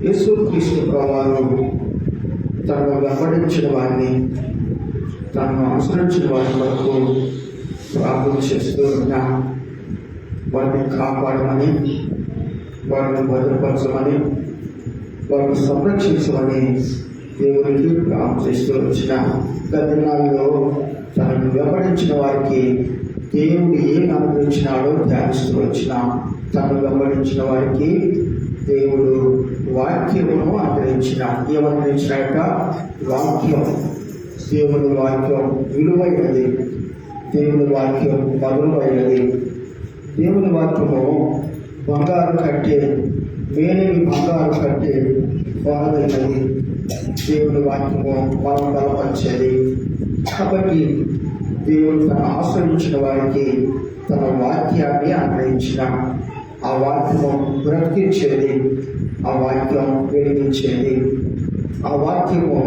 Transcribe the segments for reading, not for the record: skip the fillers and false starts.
యేసుక్రీస్తు ప్రభువారు తనను వెంబడించిన వారిని, తనను అనుసరించిన వారి వరకు ప్రార్థన చేస్తూ ఉన్నా వారిని కాపాడమని, వారిని భద్రపరచమని, వారిని సంరక్షించమని దేవునికి ప్రార్థన చేస్తూ వచ్చిన దినాల్లో తనను వెంబడించిన వారికి దేవుడు ఏం అనుగ్రహించినాడో ధ్యానిస్తూ వచ్చిన. తనను వెంబడించిన వారికి దేవుడు వాక్యమును అనుగ్రహించిన. ఏమనుగ్రహించినాక? వాక్యం. దేవుని వాక్యం విలువైనది, దేవుని వాక్యం మధురమైనది. దేవుని వాక్యము బంగారు కంటే, మేలిమి బంగారు కంటే బాధైనది. దేవుని వాక్యము మనం బలపరిచేది. కాబట్టి దేవుడు తన ఆశ్రయించిన వారికి తన వాక్యాన్ని అనుగ్రహించిన. ఆ వాక్యము బ్రతికించేది, ఆ వాక్యం వెలిగించేది. ఆ వాక్యము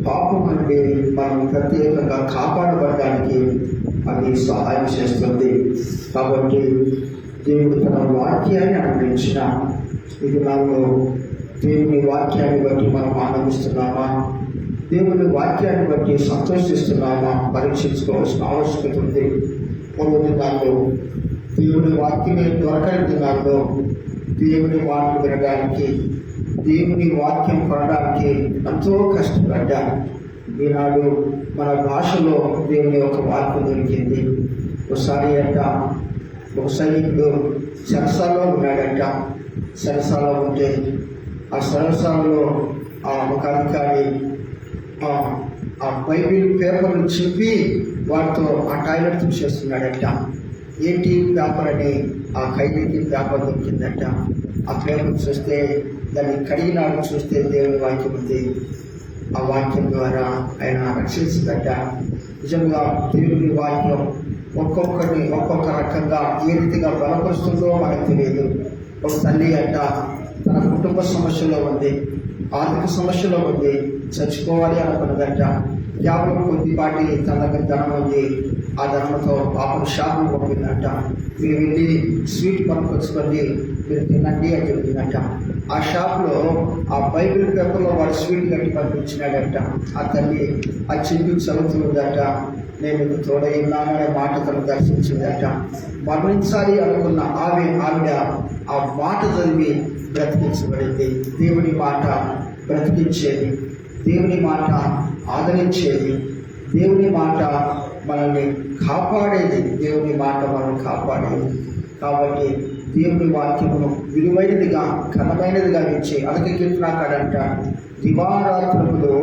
పాపం నుండి మనం ప్రత్యేకంగా కాపాడబడడానికి అది సహాయం చేస్తుంది. కాబట్టి దేవుడు తన వాక్యాన్ని అనుగ్రహించిన. ఇది నాలో దేవుని వాక్యాన్ని బట్టి మనం ఆనందిస్తున్నామా? దేవుని వాక్యాన్ని బట్టి సంతోషిస్తున్నామా? పరీక్షించుకోవాల్సిన ఆవశ్యకత ఉంది. పూర్వ దినాల్లో దేవుని వాక్యమే దొరకని దినాల్లో దేవుని వాక్యం వినడానికి, దేవుని వాక్యం పడడానికి ఎంతో కష్టపడ్డా. ఈనాడు మన భాషలో దేవుని యొక్క వాక్యం దొరికింది. ఒకసారి ఒక సైనికుడు సరసాలో ఉన్నాడంట. సరసాలో ఉంటే ఆ సరసాలలో ఒక అధికారి ఆ బైబిల్ పేపర్లు చింపి వాటితో ఆ టాయిలెట్ చూసేస్తున్నాడట. ఏంటి పేపర్ అని ఆ ఖైదీకి పేపర్ దొరికిందట. ఆ పేపర్ చూస్తే దాన్ని కడిగినాడు. చూస్తే దేవుని వాక్యం ఉంది. ఆ వాక్యం ద్వారా ఆయన రక్షించిందట. నిజంగా దేవుని వాక్యం ఒక్కొక్కరిని ఒక్కొక్క రకంగా ఏ రీతిగా బలపరుస్తుందో మనకు తెలియదు. ఒక తల్లి అంట తన కుటుంబ సమస్యలో ఉంది, ఆర్థిక సమస్యలో ఉంది, చచ్చిపోవాలి అనుకున్నదంట. కేవలం కొద్దిపాటి తన దగ్గర ధనం ఉంది. ఆ ధనంతో పాపం షాపు పంపిందంట. మీరు వెళ్ళి స్వీట్ కొనుక్కొచ్చుకోండి, మీరు తినండి అని చెప్పిందంట. ఆ షాప్లో ఆ బైబిల్ పేపర్లో వాడు స్వీట్ కట్టి పంపించినాడంట. ఆ తల్లి ఆ చింపి చదువుతుందట. నేను మీకు తోడై ఉన్నాననే మాట తను దర్శించిందట. మరణించాలి అనుకున్న ఆవిడ ఆ మాట చదివి బ్రతికించబడింది. దేవుని మాట బ్రతికించేది, దేవుని మాట ఆదరించేది, దేవుని మాట మనల్ని కాపాడేది, దేవుని మాట మనల్ని కాపాడేది. కాబట్టి దేవుని వాక్యమును విలువైనదిగా, ఘనమైనదిగా ఇచ్చే అందుకే కీర్తనాకాడంట, దివారాత్రములో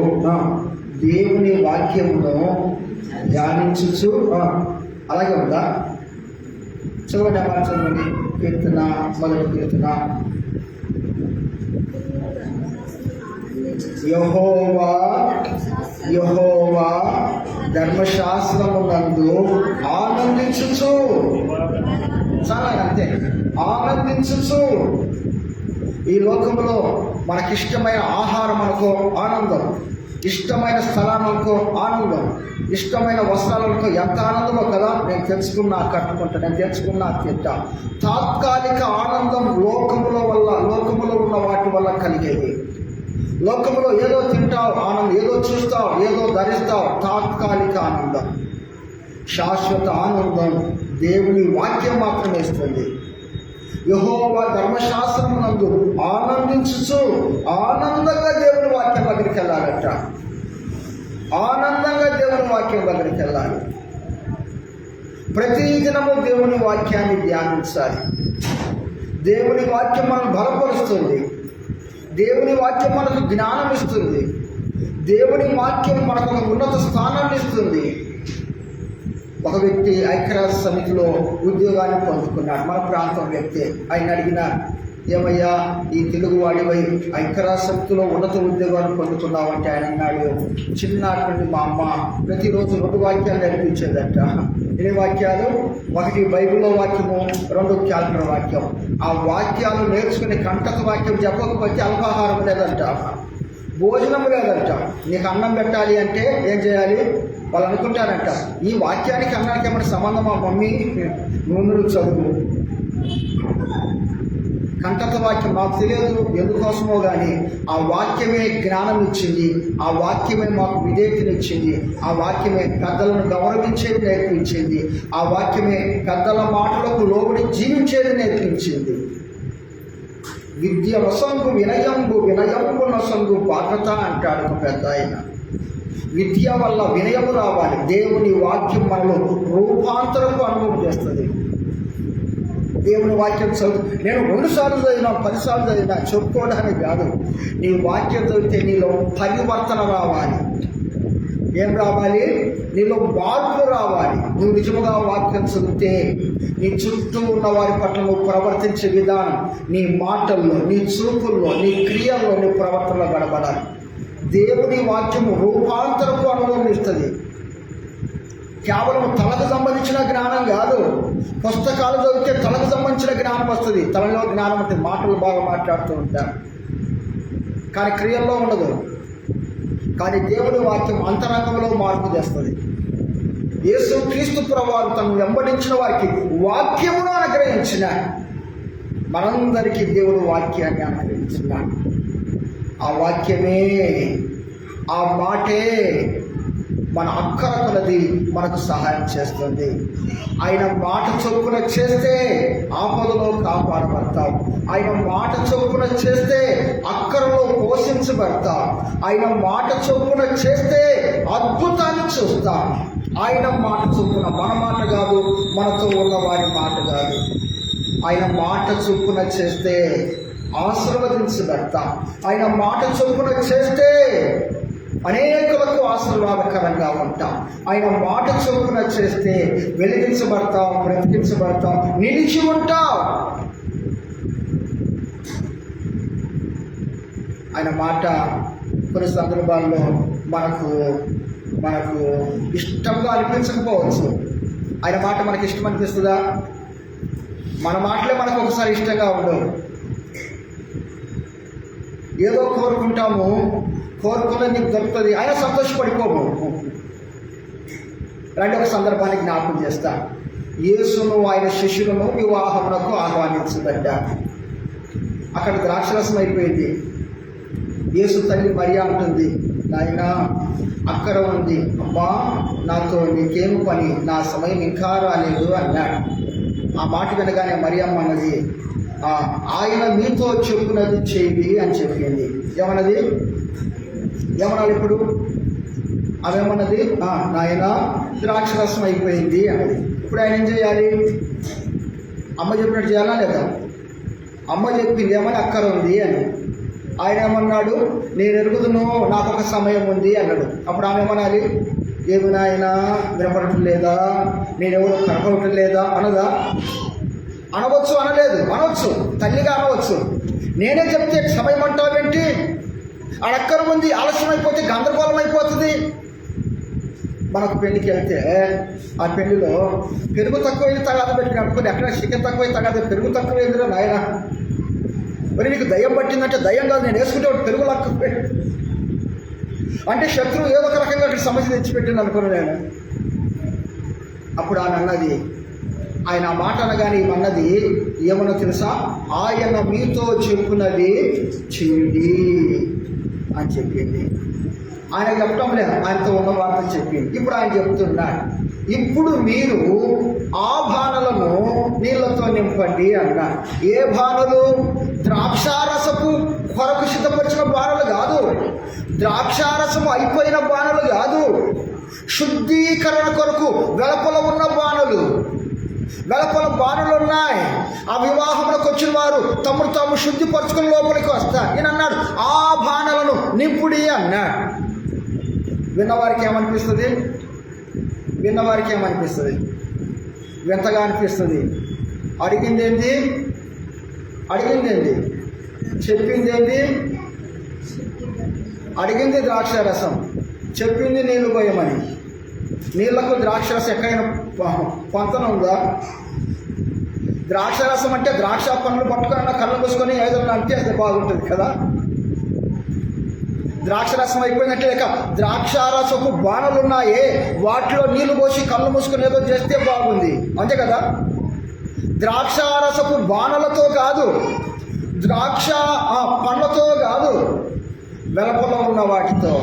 దేవుని వాక్యమును ధ్యానించు. అలాగే ఉందా? చదవండి అమ్మా, చదవండి. కీర్తన, మొదటి కీర్తన. యెహోవా ధర్మశాస్త్రమునందు ఆనందించుచు. చాలా అంతే, ఆనందించుచు. ఈ లోకంలో మనకిష్టమైన ఆహారం అనుకో ఆనందం, ఇష్టమైన స్థలాలనుకో ఆనందం, ఇష్టమైన వస్త్రాలనుకో ఎంత ఆనందమో కదా. నేను తెచ్చుకున్నా కట్టుకుంటా, నేను తెచ్చుకున్నా తింటా. తాత్కాలిక ఆనందం లోకములో ఉన్న వాటి వల్ల కలిగేది. లోకములో ఏదో తింటావు ఆనందం, ఏదో చూస్తావు, ఏదో ధరిస్తావు, తాత్కాలిక ఆనందం. శాశ్వత ఆనందం దేవుని వాక్యం మాత్రమే ఇస్తుంది. యెహోవా ధర్మశాస్త్రమునందు ఆనందించుచు. ఆనందంగా దేవుని వాక్యం దగ్గరికి వెళ్ళాలట. ఆనందంగా దేవుని వాక్యం దగ్గరికి వెళ్ళాలి. ప్రతి దినము దేవుని వాక్యాన్ని ధ్యానించాలి. దేవుని వాక్యం మనం బలపరుస్తుంది. దేవుని వాక్యం మనకు జ్ఞానం ఇస్తుంది. దేవుని వాక్యం మనకు ఒక ఉన్నత స్థానాన్ని ఇస్తుంది. ఒక వ్యక్తి ఐక్యరాజ్య సమితిలో ఉద్యోగాన్ని పొందుకున్నాడు. మన ప్రాంతం వ్యక్తి. ఆయన అడిగినారు, ఏమయ్యా ఈ తెలుగు వాడివై ఐక్యరాజ్య సమితిలో ఉన్నత ఉద్యోగాన్ని పొందుతున్నావంటే ఆయన అన్నాడు, చిన్ననాటి నుండి మా అమ్మ ప్రతిరోజు 2 వాక్యాలు నేర్పించేదంట. ఎన్ని వాక్యాలు? ఒకటి బైబిల్లో వాక్యము, 2 క్యాలెండర్ వాక్యం. ఆ వాక్యాలు నేర్చుకుని కంటక వాక్యం చెప్పకపోతే అల్పాహారం లేదంట, భోజనం లేదంట. నీకు అన్నం పెట్టాలి అంటే ఏం చేయాలి? వాళ్ళు అనుకుంటారంట, ఈ వాక్యానికి అన్నానికి ఏమైనా సంబంధమా మమ్మీ? నూనెలు చదువు కంటత వాక్యం మాకు తెలియదు ఎందుకోసమో కానీ ఆ వాక్యమే జ్ఞానం ఇచ్చింది, ఆ వాక్యమే మాకు విధేయతనిచ్చింది, ఆ వాక్యమే పెద్దలను గౌరవించేది నేర్పించింది, ఆ వాక్యమే పెద్దల మాటలకు లోబడి జీవించేది నేర్పించింది. విద్య రసంగు వినయంబు వినయంబు నసంగు బాధ్యత అంటాడు ఒక పెద్ద ఆయన. విద్య వల్ల వినయము రావాలి. దేవుని వాక్యం మనలో రూపాంతరపు అనుభవం చేస్తుంది. దేవుని వాక్యం చదువు నేను 2 సార్లు చదివినా 10 సార్లు చదివినా చెప్పుకోవడానికి కాదు. నీ వాక్యం చదివితే నీలో పరివర్తన రావాలి. ఏం రావాలి? నీలో మార్పు రావాలి. నువ్వు నిజముగా వాక్యం చదివితే నీ చుట్టూ ఉన్న వారి పట్ల నువ్వు ప్రవర్తించే విధానం, నీ మాటల్లో, నీ చూపుల్లో, నీ క్రియల్లో, నీ ప్రవర్తనలో గడపడాలి. దేవుని వాక్యము రూపాంతరపు అనుభవం ఇస్తుంది. కేవలం తలకు సంబంధించిన జ్ఞానం కాదు. పుస్తకాలు చదివితే తలకు సంబంధించిన జ్ఞానం వస్తుంది. తలలో జ్ఞానం అంటే మాటలు బాగా మాట్లాడుతూ ఉంటారు, కానీ క్రియల్లో ఉండదు. కానీ దేవుని వాక్యం అంతరంగంలో మార్పు చేస్తుంది. యేసు క్రీస్తు ప్రభువారు తను వెంబడించిన వారికి వాక్యమును అనుగ్రహించిన మనందరికీ దేవుడు వాక్యాన్ని అనుగ్రహించినాడు. ఆ వాక్యమే, ఆ మాటే మన అక్కర కొలది మనకు సహాయం చేస్తుంది. ఆయన మాట చొప్పున చేస్తే ఆపదలో కాపాడబడతాం. ఆయన మాట చొప్పున చేస్తే అక్కరలో పోషించబడతాం. ఆయన మాట చొప్పున చేస్తే అద్భుతాన్ని చూస్తాం. ఆయన మాట చొప్పున, మన మాట కాదు, మనతో ఉన్న వారి మాట కాదు. ఆయన మాట చొప్పున చేస్తే ఆశీర్వదించబడతాం. ఆయన మాట చొప్పున చేస్తే అనేకులకు ఆశీర్వాదకరంగా ఉంటాం. ఆయన మాట చొప్పున చేస్తే వెలిగించబడతాం, బ్రతికించబడతాం, నిలిచి ఉంటాం. ఆయన మాట కొన్ని సందర్భాల్లో మనకు ఇష్టంగా అనిపించకపోవచ్చు. ఆయన మాట మనకి ఇష్టం అనిపిస్తుందా? మన మాటలే మనకు ఒకసారి ఇష్టంగా ఉండవు. ఏదో కోరుకుంటాము, కోరుకున్నది నీకు దొరుకుతుంది, ఆయన సంతోషపడిపోము. ఇలాంటి ఒక సందర్భాన్ని జ్ఞాపకం చేస్తా. యేసును ఆయన శిష్యులను వివాహమునకు ఆహ్వానించబడ్డారు. అక్కడ ద్రాక్షరసం అయిపోయింది. యేసు తల్లి మరియా ఉంటుంది, నాయన అక్కడ ఉంది, అమ్మా నాతో నీకేం పని, నా సమయం ఇంకా రాలేదు అన్నాడు. ఆ మాట వినగానే మరియమ్మ అన్నది, ఆయన మీతో చెప్పున్నది చేయి అని చెప్పింది. ఏమన్నది? ఏమన్నాడు ఇప్పుడు? అవేమన్నది, నాయన ద్రాక్షరసం అయిపోయింది అన్నది. ఇప్పుడు ఆయన ఏం చేయాలి? అమ్మ చెప్పినట్టు చేయాలా లేదా? అమ్మ చెప్పింది ఏమని, అక్కర ఉంది అని. ఆయన ఏమన్నాడు? నేను ఎరుగుదును, నాకు ఒక సమయం ఉంది అన్నాడు. అప్పుడు ఆమె ఏమనాలి? ఏమి నాయన వినపడటం లేదా, నేనెవరు కనపడటం లేదా అనదా? అనవచ్చు. అనలేదు, అనవచ్చు, తల్లిగా అనవచ్చు. నేనే చెప్తే సమయం అంటావేంటి? అడక్కర ఉంది, ఆలస్యం అయిపోతే గందరగోళం అయిపోతుంది. మనకు పెళ్లికి వెళ్తే ఆ పెళ్లిలో పెరుగు తక్కువైంది తగాద పెట్టి అనుకుని, ఎక్కడ చికెన్ తక్కువై తగాద, పెరుగు తక్కువైందిరా నాయన, మరి నీకు దయ్యం పట్టిందంటే దయ్యం కాదు, నేను వేసుకుంటే పెరుగు లక్క అంటే శత్రువు ఏదో ఒక రకంగా అక్కడ సమస్య తెచ్చిపెట్టింది అనుకున్నాను నేను. అప్పుడు ఆయన అన్నది, ఆయన ఆ మాట అనగానే ఏమన్నది ఏమన్నా తెలుసా? ఆయన మీతో చెప్పున్నది చెయ్యండి అని చెప్పింది. ఆయన చెప్పడం లేదు, ఆయనతో ఉన్న వార్తలు చెప్పింది. ఇప్పుడు ఆయన చెప్తున్నాడు, ఇప్పుడు మీరు ఆ బాణలను నీళ్లతో నింపండి అన్నాడు. ఏ బాణలు? ద్రాక్షారసపు కొరకు సిద్ధపరిచిన బాణలు కాదు, ద్రాక్షారసము అయిపోయిన బాణలు కాదు, శుద్ధీకరణ కొరకు వెలపల ఉన్న బాణలు. వెలపల బాణలు ఉన్నాయి. ఆ వివాహంలోకి వచ్చిన వారు తమను తాము శుద్ధిపరచుకుని లోపలికి వస్తారు. ఈయన అన్నాడు, ఆ బాణలను నింపుడి అన్నాడు. విన్నవారికి ఏమనిపిస్తుంది? విన్నవారికి ఏమనిపిస్తుంది? వింతగా అనిపిస్తుంది. అడిగిందేంటి? చెప్పిందేంటి? అడిగింది ద్రాక్షారసం, చెప్పింది నీళ్లు పోయమని. నీళ్లకు ద్రాక్షరసం ఎక్కడైనా పొంతన ఉందా? ద్రాక్షరసం అంటే ద్రాక్ష పండ్లు పట్టుకొని కళ్ళు మూసుకొని ఏదైనా అంటే అది బాగుంటుంది కదా. ద్రాక్షరసం అయిపోయిందంటే లేక ద్రాక్షారసపు బాణలు ఉన్నాయే, వాటిలో నీళ్లు పోసి కళ్ళు మూసుకొని ఏదో చేస్తే బాగుంది, అంతే కదా. ద్రాక్షారసపు బాణలతో కాదు, ద్రాక్ష పండ్లతో కాదు, వెలపలో ఉన్న వాటితో.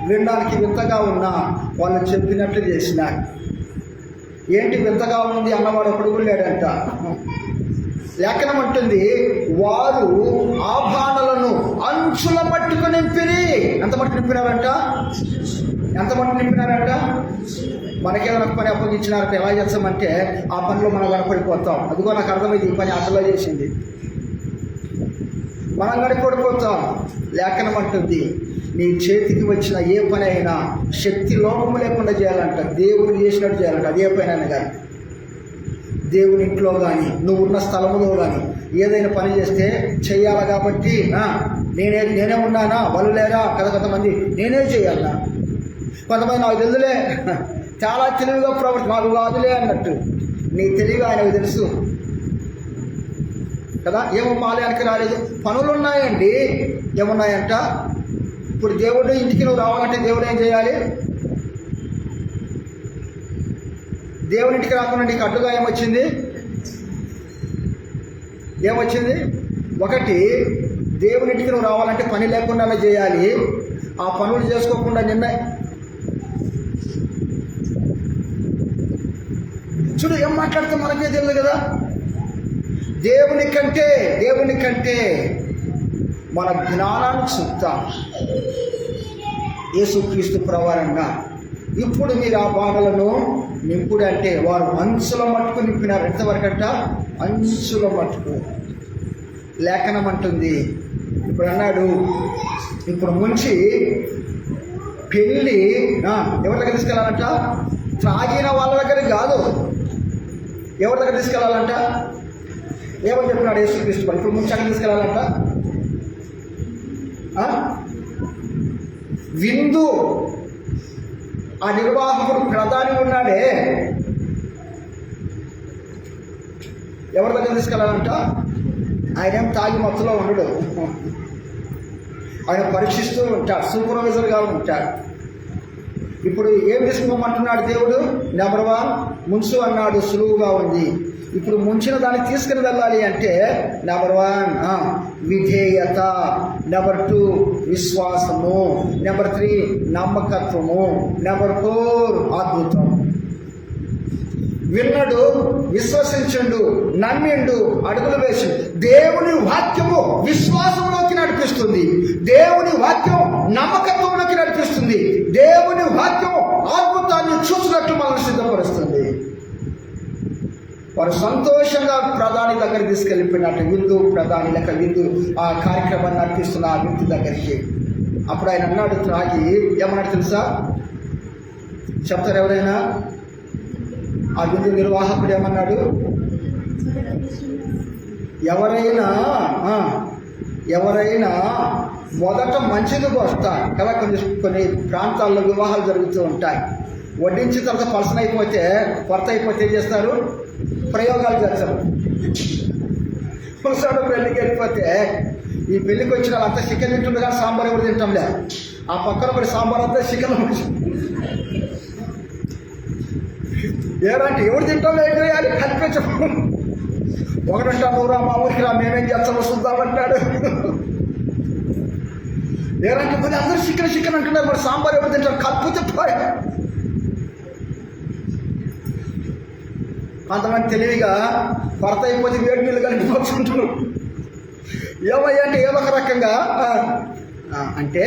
వినడానికి వింతగా ఉన్నా వాళ్ళు చెప్పినట్లు చేసిన. ఏంటి వింతగా ఉంది అన్నవాడు ఒకడు కూడా లేడంట. లేఖనం అంటుంది, వారు ఆ బాణలను అంచుల మట్టుకు నింపిరి. ఎంత మట్టు నింపినారంట? ఎంత మట్టు నింపినారంట? మనకేదైనా పని అప్పగించినారంటే ఎలా చేస్తామంటే ఆ పనిలో మనం కనపడిపోతాం. అదిగో నాకు అర్థమైంది, ఈ పని అసలు చేసింది, మనం గడిపడిపోతాం. లేఖనం అంటుంది, నీ చేతికి వచ్చిన ఏ పని అయినా శక్తి లోపము లేకుండా చేయాలంట, దేవుడు చేసినట్టు చేయాలంట. అదే పని అయినా కానీ, దేవుని ఇంట్లో కానీ నువ్వు ఉన్న స్థలంలో కానీ ఏదైనా పని చేస్తే చెయ్యాలి. కాబట్టి నేనే ఉన్నానా, వాళ్ళు లేరా కదా, కొంతమంది నేనే చేయాలన్నా, కొంతమంది నాకు తెలుదులే, చాలా తెలివిగా ప్రవర్తి, నాకు కాదులే అన్నట్టు. నీ తెలివి ఆయనకు తెలుసు కదా. ఏమో ఆలయానికి రాలేదు, పనులు ఉన్నాయండి. ఏమున్నాయంట? ఇప్పుడు దేవుడు ఇంటికి నువ్వు రావాలంటే దేవుడు ఏం చేయాలి? దేవుని ఇంటికి రాకుండా నీకు అడ్డుగా ఏమొచ్చింది? ఒకటి, దేవుని ఇంటికి నువ్వు రావాలంటే పని లేకుండానే చేయాలి. ఆ పనులు చేసుకోకుండా చూడు ఏం మాట్లాడితే మనకే తెలియదు కదా. దేవుని కంటే మన జ్ఞానాన్ని చూద్దాం. యేసుక్రీస్తు ప్రవారంగా ఇప్పుడు మీరు ఆ బాణలను నింపుడు అంటే వారు అంచుల మట్టుకు నింపినారు. ఎంతవరకు అంట? అంచుల మట్టుకు. లేఖనం అంటుంది, ఇప్పుడు అన్నాడు, ఇప్పుడు ముంచి పెళ్ళి ఎవరి దగ్గర తీసుకెళ్ళాలంట? త్రాగిన వాళ్ళ దగ్గర కాదు, ఎవరి దగ్గర తీసుకెళ్ళాలంట? ఏమని చెప్పినాడు యేసుక్రీస్తు? ఇప్పుడు ముంచి అక్కడ తీసుకెళ్ళాలంట. విందు ఆ నిర్వాహకుడు ప్రధాని ఉన్నాడే, ఎవరి దగ్గర తీసుకెళ్ళాలంట? ఆయన ఏం తాగి మత్తులో ఉండడు, ఆయన పరీక్షిస్తూ ఉంటాడు, సూపర్వైజర్గా ఉంటాడు. ఇప్పుడు ఏం తీసుకోమంటున్నాడు దేవుడు? నెంబర్ 1 ముంచు అన్నాడు, సులువుగా ఉంది. ఇప్పుడు ముంచిన దాన్ని తీసుకుని వెళ్ళాలి అంటే నెంబర్ 1 విధేయత, నెంబర్ 2 విశ్వాసము, నెంబర్ 3 నమ్మకత్వము, నెంబర్ 4 అద్భుతం. విన్నడు, విశ్వసించండు, నమ్మిండు, అడుగులు వేసి. దేవుని వాక్యము విశ్వాసంలోకి నడిపిస్తుంది, దేవుని వాక్యం నమ్మకత్వంలోకి నడిపిస్తుంది, దేవుని వాక్యం అద్భుతాన్ని చూసినట్టు మనల్ని సిద్ధపరుస్తుంది. వారు సంతోషంగా ప్రధాని దగ్గరికి తీసుకెళ్ళిపోయినట్టు, విందు ప్రధాని లెక్క విందు ఆ కార్యక్రమాన్ని నడిపిస్తున్న ఆ వ్యక్తి దగ్గరికి. అప్పుడు ఆయన అన్నాడు, త్రాగి ఏమన్నాడు తెలుసా? చెప్తారు ఎవరైనా? ఆ విందు నిర్వాహకుడు ఏమన్నాడు? ఎవరైనా మొదట మంచిది పోస్తారు కదా. కొన్ని ప్రాంతాల్లో వివాహాలు జరుగుతూ ఉంటాయి. వడ్డించిన తర్వాత పలసన అయిపోతే, కొరత అయిపోతే ఏం చేస్తారు? ప్రయోగాలు చేస్తారు. పులుసాడు పెళ్ళికి వెళ్ళిపోతే ఈ పెళ్ళికి వచ్చిన వాళ్ళంతా చికెన్ తింటుంది కానీ సాంబార్ ఎవరు తింటాంలే. ఆ పక్కన మరి సాంబార్ అంతా చికెన్ ఏదంటే ఎవరు తింటాం ఏం చేయాలి? కల్పించడం. ఒకడంటా నువ్వురా మా ఊరికి రా, మేమేం చేస్తామో చూద్దామంటాడు. ఏదంటే మరి అందరూ చికెన్ అంటున్నారు, మరి సాంబార్ ఎవరు తింటారు? కల్పితే పోయా. కొంతమంది తెలివిగా భర్త అయిపోతే వేడి నీళ్ళు కలిపి పోతుంటారు. ఏమయ్యా అంటే ఏదో ఒక రకంగా అంటే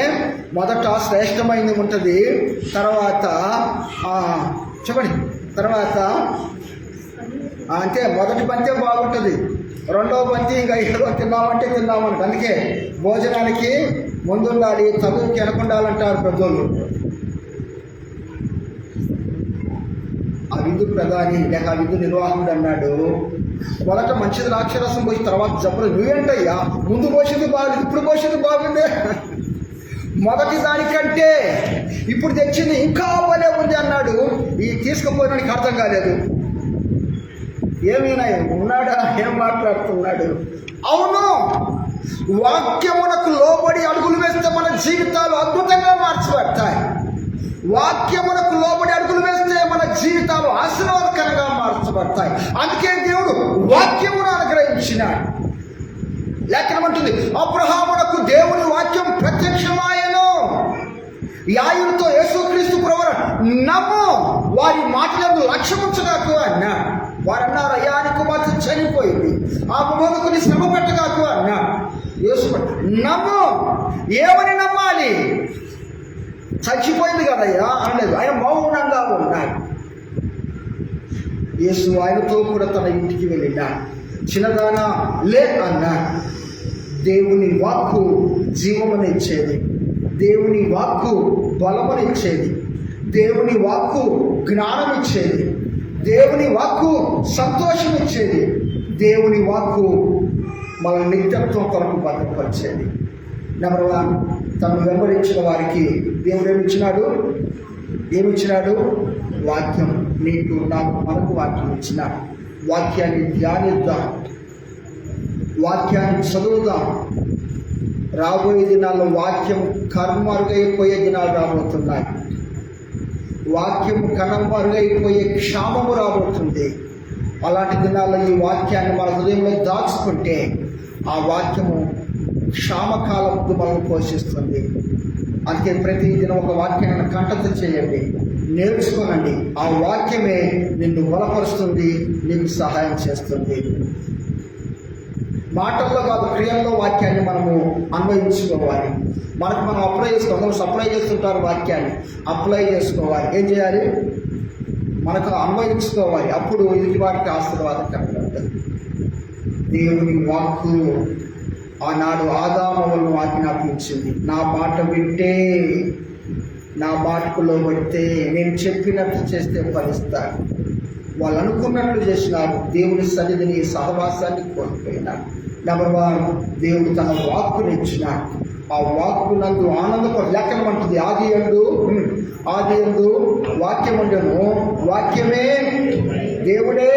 మొదట శ్రేష్టమైనది ఉంటుంది, తర్వాత చెప్పండి, తర్వాత అంటే మొదటి పంతే బాగుంటుంది, రెండవ పంతి ఇంకా ఏదో తిన్నామంటే. అందుకే భోజనానికి ముందుండాలి, చదువుకి వెనకుండాలంటారు పెద్దోళ్ళు. ఆ విందు ప్రధాని లేక ఆ విందు నిర్వాహకుడు అన్నాడు, మొదట మంచిది ద్రాక్షరసం పోసి తర్వాత జబ్బులు. నువ్వేంటయ్యా ముందు పోసింది బాగుంది, ఇప్పుడు పోసింది బాగుంది, మొదటి దానికంటే ఇప్పుడు తెచ్చింది ఇంకా భలే ఉంది అన్నాడు. ఈ తీసుకుపోయినానికి అర్థం కాలేదు. ఏమైనా ఉన్నాడా? ఏం మాట్లాడుతున్నాడు? అవును, వాక్యమునకు లోబడి అడుగులు వేస్తే మన జీవితాలు అద్భుతంగా మార్చబడతాయి. వాక్యమునకు లోబడి అడుగులు వేస్తే మన జీవితాలు ఆశీర్వాదకరంగా మార్చబడతాయి. మార్చబడతాయి. అందుకే దేవుడు వాక్యమును అనుగ్రహించినాడు. లేఖనం అంటుంది, అబ్రహామునకు దేవుని వాక్యం ప్రత్యక్షమాయెను. యాయులతో యేసుక్రీస్తు ప్రభువును నమ్ము, వారి మాటలను లక్ష్యముంచగాకు అన్నాడు. వారు అన్నారు, అయ్యా నీ కుమార్తె చనిపోయింది, ఆ మొదలుకుని శ్రమ పెట్టగాకు అన్నాడు. యేసు నమ్ము. ఏమని నమ్మాలి? చచ్చిపోయింది కదయ్యా అనలేదు, ఆయన మౌనంగా ఉన్నాడు. యేసు ఆయనతో కూడా తన ఇంటికి వెళ్ళినాడు. చిన్నదానా లే అన్నాడు. దేవుని వాక్కు జీవమునిచ్చేది, దేవుని వాక్కు బలమునిచ్చేది, దేవుని వాక్కు జ్ఞానం ఇచ్చేది, దేవుని వాక్కు సంతోషం ఇచ్చేది, దేవుని వాక్కు మన నిత్యత్వం కొరకు భద్రపరిచేది. నెంబర్ 1, తను వెంబడించిన వారికి దేవుడు ఏమిచ్చినాడు? వాక్యం. నీకు నాకు మనకు వాక్యం ఇచ్చినాడు. వాక్యాన్ని ధ్యానిద్దాం, వాక్యాన్ని చదువుదాం. రాబోయే దినాల్లో వాక్యం కనుమరుగైపోయే దినాలు రాబోతున్నాయి. వాక్యం కనుమరుగైపోయే క్షామము రాబోతుంది. అలాంటి దినాల్లో ఈ వాక్యాన్ని మన హృదయంలో దాచుకుంటే ఆ వాక్యము క్షామకాలం మనల్ని పోషిస్తుంది. అందుకే ప్రతి దినం ఒక వాక్యాన్ని కంఠత చేయండి, నేర్చుకోనండి. ఆ వాక్యమే నిన్ను బలపరుస్తుంది, నీకు సహాయం చేస్తుంది. మాటల్లో కాదు, క్రియల్లో వాక్యాన్ని మనము అన్వయించుకోవాలి. మనకు మనం అప్లై చేసుకోవాలి. సప్లై చేస్తుంటారు వాక్యాన్ని, అప్లై చేసుకోవాలి. ఏం చేయాలి? మనకు అన్వయించుకోవాలి. అప్పుడు ఇది వారికి ఆశీర్వాదం కలగదు. దేవుని వాక్కు ఆనాడు ఆదాములను ఆజ్ఞాపించింది, నా మాట వింటే, నా మాటకు లోబడితే, నేను చెప్పినట్టు చేస్తే ఫలిస్తాను. వాళ్ళు అనుకున్నట్లు చేసినారు, దేవుని సన్నిధిని సహవాసాన్ని కోల్పోయినారు. నెంబర్ 1, దేవుడు తన వాక్కుని ఇచ్చినాడు. ఆ వాక్కు నందు ఆనందపడు. లేఖనం అంటుంది, ఆది యందు వాక్యం ఉండెను, వాక్యమే దేవుడే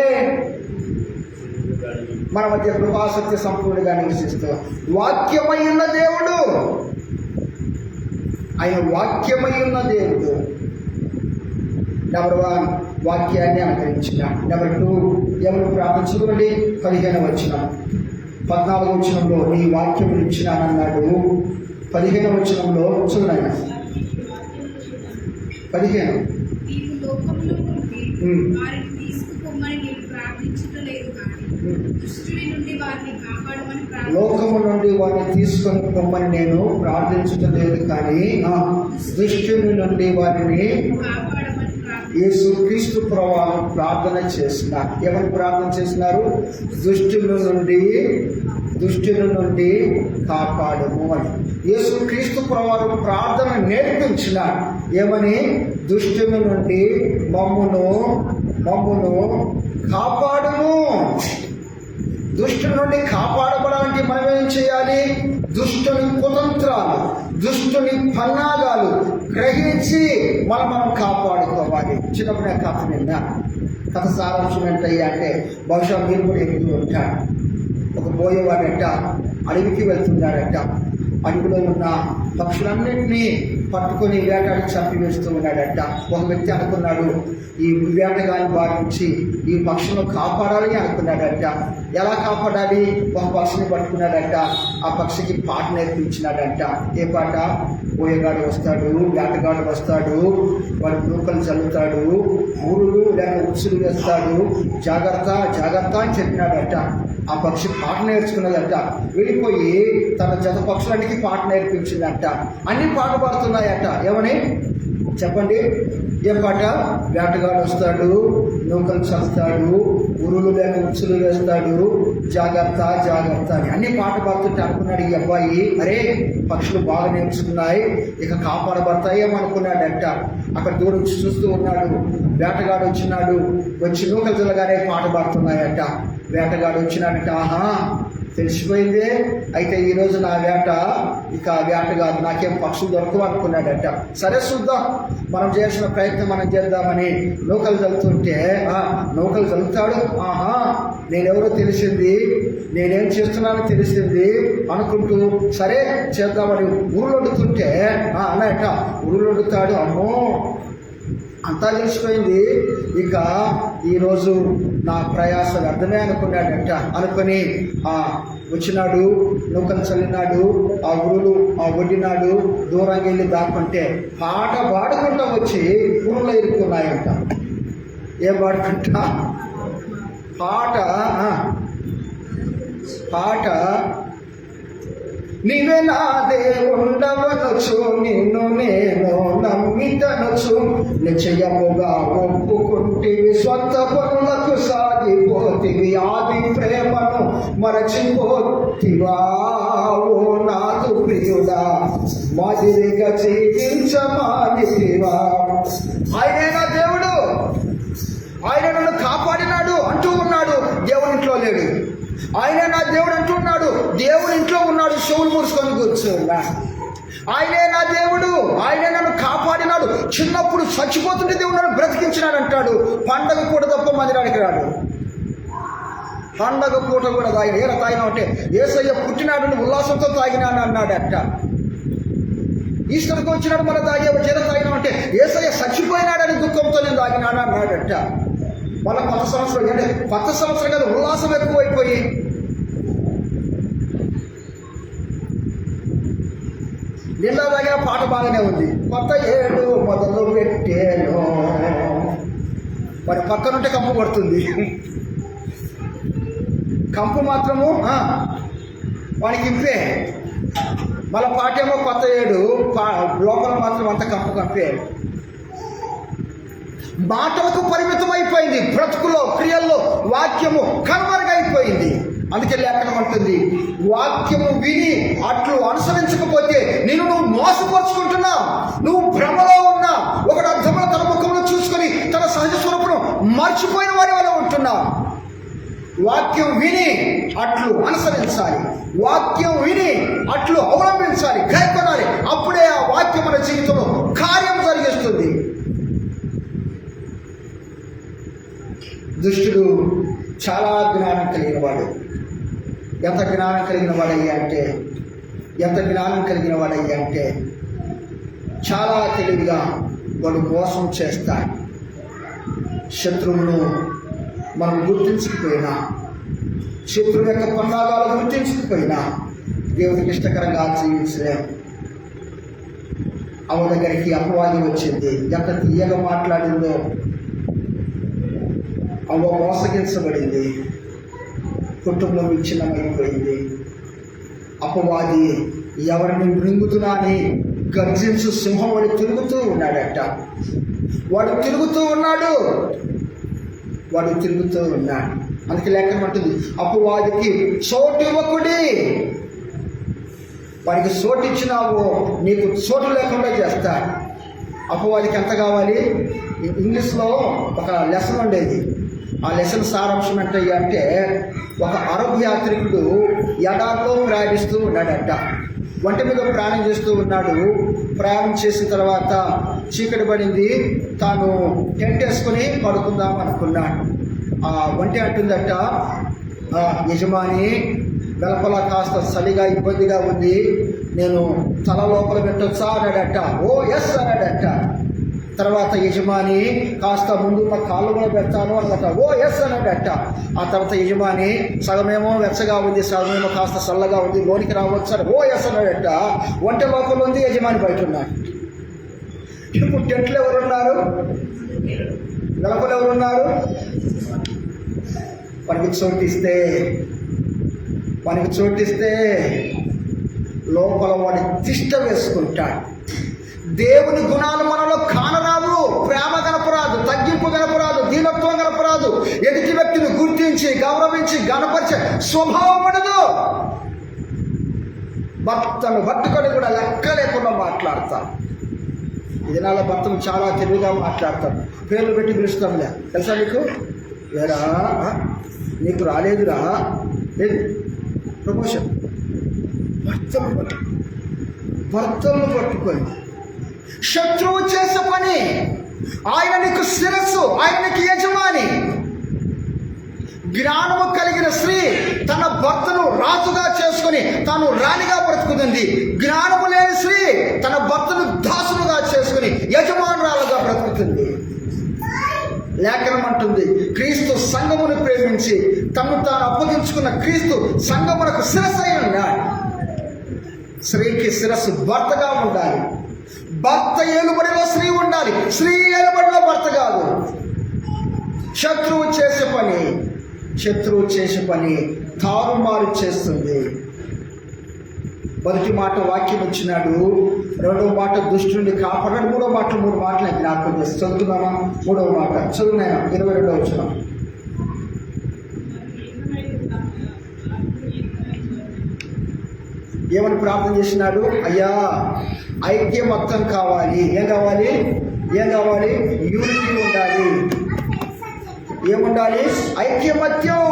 మన మధ్య కృపాసత్య సంపూర్ణంగా నివసిస్తూ వాక్యమై ఉన్న దేవుడు, ఆయన వాక్యమై ఉన్న దేవుడు. నెంబర్ 1, వాక్యాన్ని అనుకరించిన. నెంబర్ 2, ఎవరు ప్రార్థన చూడండి. 15వ వచనం, 14వ వచనంలో నీ వాక్యం ఇచ్చినానన్నాడు. 15వ వచనంలో చూడండి. 15 లోకము నుండి వారిని తీసుకొని పొమ్మని నేను ప్రార్థించలేదు, కానీ దుష్టుని నుండి వారిని యేసుక్రీస్తు ప్రభువు ప్రార్థన చేస్తున్నారు. ఎవరు ప్రార్థన చేస్తున్నారు? దుష్టుల నుండి కాపాడము అని యేసుక్రీస్తు ప్రభువు ప్రార్థన నేర్పించినారు. ఏమని? దుష్టుల నుండి మమ్మును కాపాడము. దుష్టుల నుండి కాపాడబడాలంటే మనం ఏం చేయాలి? దుష్టుని కుతంత్రాలు, దుష్టుని పన్నాగాలు గ్రహించి మనం కాపాడుకోవాలి. చిన్నప్పుడు కథ నిన్న కథ సారాంశం ఏంటయ్యా అంటే, బహుశా మీరు కూడా ఎదుగు ఉంటాడు. ఒక పోయేవాడట అడవికి వెళ్తున్నాడట. అడవిలో ఉన్న పక్షులన్నింటినీ పట్టుకొని వేటాడి చంపివేస్తూ ఉన్నాడట. ఒక వ్యక్తి అనుకున్నాడు, ఈ వేటగాని వారి నుంచి ఈ పక్షులను కాపాడాలి అనుకున్నాడట. ఎలా కాపాడాలి? ఒక పక్షిని పట్టుకున్నాడట, ఆ పక్షికి పాట నేర్పించినాడట. ఏ పాట? పోయేగాడు వస్తాడు, వేటగాడు వస్తాడు, వాడు నూకలు చల్లుతాడు, ఊరులు లేక ఉచ్చులు వేస్తాడు, జాగ్రత్త జాగ్రత్త అని చెప్పినాడట. ఆ పక్షి పాట నేర్చుకున్నదట. వెళ్ళిపోయి తన జత పక్షులన్నిటికీ పాట నేర్పించిందట. అన్ని పాట పాడుతున్నాయట. ఏమని చెప్పండి? ఏ పాట? వేటగాడు వస్తాడు, నూకలు చల్లుతాడు, ఉరులు లేక ఉచ్చులు వేస్తాడు, జాగ్రత్త జాగ్రత్త అని అన్ని పాట పాడుతుంటే అనుకున్నాడు ఈ అబ్బాయి, అరే పక్షులు బాగా నేర్చుకున్నాయి, ఇక కాపాడబడతాయేమో అనుకున్నాడట. అక్కడ దూరం చూస్తూ ఉన్నాడు. వేటగాడు వచ్చినాడు. వచ్చి నూకలు చల్లగానే పాట పాడుతున్నాయట. వేటగాడు వచ్చినాడట. ఆహా, తెలిసిపోయిందే, అయితే ఈరోజు నా వేట ఇక వేటగాడు, నాకేం పక్షులు దొరకవు అనుకున్నాడట. సరే చూద్దాం, మనం చేసిన ప్రయత్నం మనం చేద్దామని నూకలు చల్లుతుంటే నూకలు చల్లుతాడు. ఆహా, నేనెవరో తెలిసింది, నేనేం చేస్తున్నానో తెలిసింది అనుకుంటూ సరే చేద్దామని ఉరులొడుతుంటే అన్నట ఉరులొడుతాడు. అమ్మో, అంతా తెలిసిపోయింది. ఇక ఈరోజు నా ప్రయాసాలు అర్థమే అనుకున్నాడంట. అనుకొని వచ్చినాడు, నూకలు చల్లినాడు, ఆ ఊరులు వడ్డినాడు, దూరంగా వెళ్ళి దాక్కుంటే పాట పాడుకుంటూ వచ్చి ఊళ్ళో ఇరుక్కున్నాయంట. ఏం పాడుకుంటా? పాట నీవే నా దేవుండవనొచ్చు, నిన్ను నేను నమ్మితనొచ్చు, నిశ్చయముగా ఒప్పుకుంటివి, స్వంత పనులకు సాగిపోతివి, ఆది ప్రేమను మరచిపోతివా ఓ నాదు ప్రియుడా, మాదిరిగా జీవించమానితివా. ఆయనే నా దేవుడు, ఆయన నన్ను కాపాడినాడు అంటూ ఉన్నాడు, దేవుని ఇంట్లో లేడు. ఆయన నా దేవుడు అంటున్నాడు, దేవుని ఇంట్లో ఉన్నాడు, చెవులు మూసుకొని కూర్చోన్నా. ఆయనే నా దేవుడు, ఆయనే నన్ను కాపాడినాడు, చిన్నప్పుడు చచ్చిపోతుంటే దేవుడు నన్ను బ్రతికించినాడు అంటాడు. పండగ పూట తప్ప మందిరానికి రాడు. పండగ పూట కూడా తాగిన. ఏరా తాగినా అంటే యేసయ్య పుట్టినాడు ఉల్లాసంతో తాగినాను అన్నాడట. ఈస్టర్కి వచ్చినాడు మన తాగేవో చేర తాగినా అంటే యేసయ్య చచ్చిపోయినాడని దుఃఖంతో నేను తాగినాను అన్నాడట. మళ్ళీ కొత్త సంవత్సరం అంటే కొత్త సంవత్సరం కదా, ఉల్లాసం ఎక్కువైపోయి నిన్న దగ్గర పాట బాగానే ఉంది. కొత్త ఏడు మొదలు పెట్టాను, మరి పక్కనుంటే కంపు పడుతుంది. కంపు మాత్రము వానికి ఇంపే. మళ్ళీ పాటేమో కొత్త ఏడు, లోపల మాత్రం అంత కంపే. మాటలకు పరిమితం అయిపోయింది, బ్రతుకులో క్రియల్లో వాక్యము కనుమరుగైపోయింది. అందుకే లేఖనం అంటుంది, వాక్యము విని అట్లు అనుసరించకపోతే నువ్వు మోసపరుచుకుంటున్నావు, నువ్వు భ్రమలో ఉన్నా. ఒకడు అర్థంలో తన ముఖంలో చూసుకొని తన సహజ స్వరూపును మర్చిపోయిన వారి వల్ల ఉంటున్నావు. వాక్యం విని అట్లు అనుసరించాలి, వాక్యం విని అట్లు అవలంబించాలి, గైకొనాలి. అప్పుడే ఆ వాక్యం మన జీవితంలో కార్యం జరిగిస్తుంది. దుష్టుడు చాలా జ్ఞానం కలిగిన వాడు. ఎంత జ్ఞానం కలిగిన వాడయ్యా అంటే చాలా తెలివిగా వాడు మోసం చేస్తాడు. శత్రువును మనం గుర్తించకపోయినా, శత్రువు యొక్క పన్నాగాలు గుర్తించకపోయినా దేవునికి ఇష్టకరంగా జీవించలేము. అవ దగ్గరికి అపవాది వచ్చింది, ఎంత తీయగా మాట్లాడిందో. అవ్వ మోసగించబడింది, కుటుంబం విచ్ఛిన్నమైపోయింది. అపవాది ఎవరిని మృంగుతున్నా అని గర్జించు సింహం అని తిరుగుతూ ఉన్నాడట. వాడు తిరుగుతూ ఉన్నాడు. అందుకే లేఖనం అంటుంది, అపవాదికి చోటు ఇవ్వకుడి. వాడికి చోటు ఇచ్చినావు, నీకు చోటు లేకుండా చేస్తాడు. అపవాదికి ఎంత కావాలి? ఇంగ్లీష్లో ఒక లెసన్ ఉండేది. ఆ లెసన్ సారాంశం ఏంటయ్యా అంటే, ఒక అరబ్ యాత్రికుడు ఎడారిలో ప్రయాణిస్తూ ఉన్నాడట. ఒంటి మీద ప్రయాణం చేస్తూ ఉన్నాడు. ప్రయాణం చేసిన తర్వాత చీకటి పడింది. తాను టెంట్ వేసుకొని పడుకుందాం అనుకున్నాడు. ఆ ఒంటి అంటుందట, యజమాని వెలపల కాస్త చలిగా ఇబ్బందిగా ఉంది, నేను తల లోపల పెట్టొచ్చా అన్నాడట. ఓ ఎస్ అన్నాడట. తర్వాత యజమాని కాస్త ముందున్న కాళ్ళు కూడా పెడతాను అన్నట. ఓ ఎస్ అన్నాడట. ఆ తర్వాత యజమాని సగమేమో వెచ్చగా ఉంది, సగమేమో కాస్త చల్లగా ఉంది, లోనికి రావచ్చు అని ఓ ఎస్ అన్నాడట. ఒంటె లోపల ఉంది, యజమాని బయట ఉన్నాడు. ఇప్పుడు టెంట్లు ఎవరున్నారు? వెలపలు ఎవరున్నారు? వానికి చోటిస్తే లోపల వాడి తిష్ట వేసుకుంటాడు. దేవుని గుణాలు మనలో కానరావు. ప్రేమ కనపరాదు, తగ్గింపు కనపరాదు, దీనత్వం కనపరాదు, ఎదుటి వ్యక్తిని గుర్తించి గౌరవించి గణపరిచే స్వభావం ఉండదు. భర్తను పట్టుకొని కూడా లెక్క లేకుండా మాట్లాడతారు. ఈ దినాల భర్తను చాలా తెలివిగా మాట్లాడతారు. పేర్లు పెట్టి పిలుస్తాంలే, తెలుసా నీకు? లేరా, నీకు రాలేదురా, లేదు ప్రమోషన్. భర్తలను పట్టుకొని శత్రువు చేసే పని. ఆయన నీకు శిరస్సు, ఆయన నీకు యజమాని. జ్ఞానము కలిగిన స్త్రీ తన భర్తను రాజుగా చేసుకొని తాను రాణిగా బ్రతుకుతుంది. జ్ఞానము లేని స్త్రీ తన భర్తను దాసులుగా చేసుకుని యజమానురాలుగా బ్రతుకుతుంది. లేఖనం అంటుంది, క్రీస్తు సంఘమును తను తాను అప్పగించుకున్న క్రీస్తు సంఘమునకు శిరస్సు అయి ఉన్నాడు. స్త్రీకి శిరస్సు భర్తగా ఉండాలి. భర్త ఏలుబడిలో స్త్రీ ఉండాలి. స్త్రీ ఏలుబడిలో భర్త కాదు. శత్రువు చేసే పని తారుమారు చేస్తుంది. మొదటి మాట వాక్యం ఇచ్చినాడు, రెండవ మాట దుష్టుని కాపాడాడు, మూడవ మాట 3 మాటలు జ్ఞాపకం చేసి చదువుతున్నామా? మూడవ మాట చదువునైనా 22వ వచనం. ఏమని ప్రార్థన చేసినాడు? అయ్యా ఐక్యమత్యం కావాలి. ఏం కావాలి? యూనిటీ ఉండాలి. ఏముండాలి? ఐక్యమత్యం.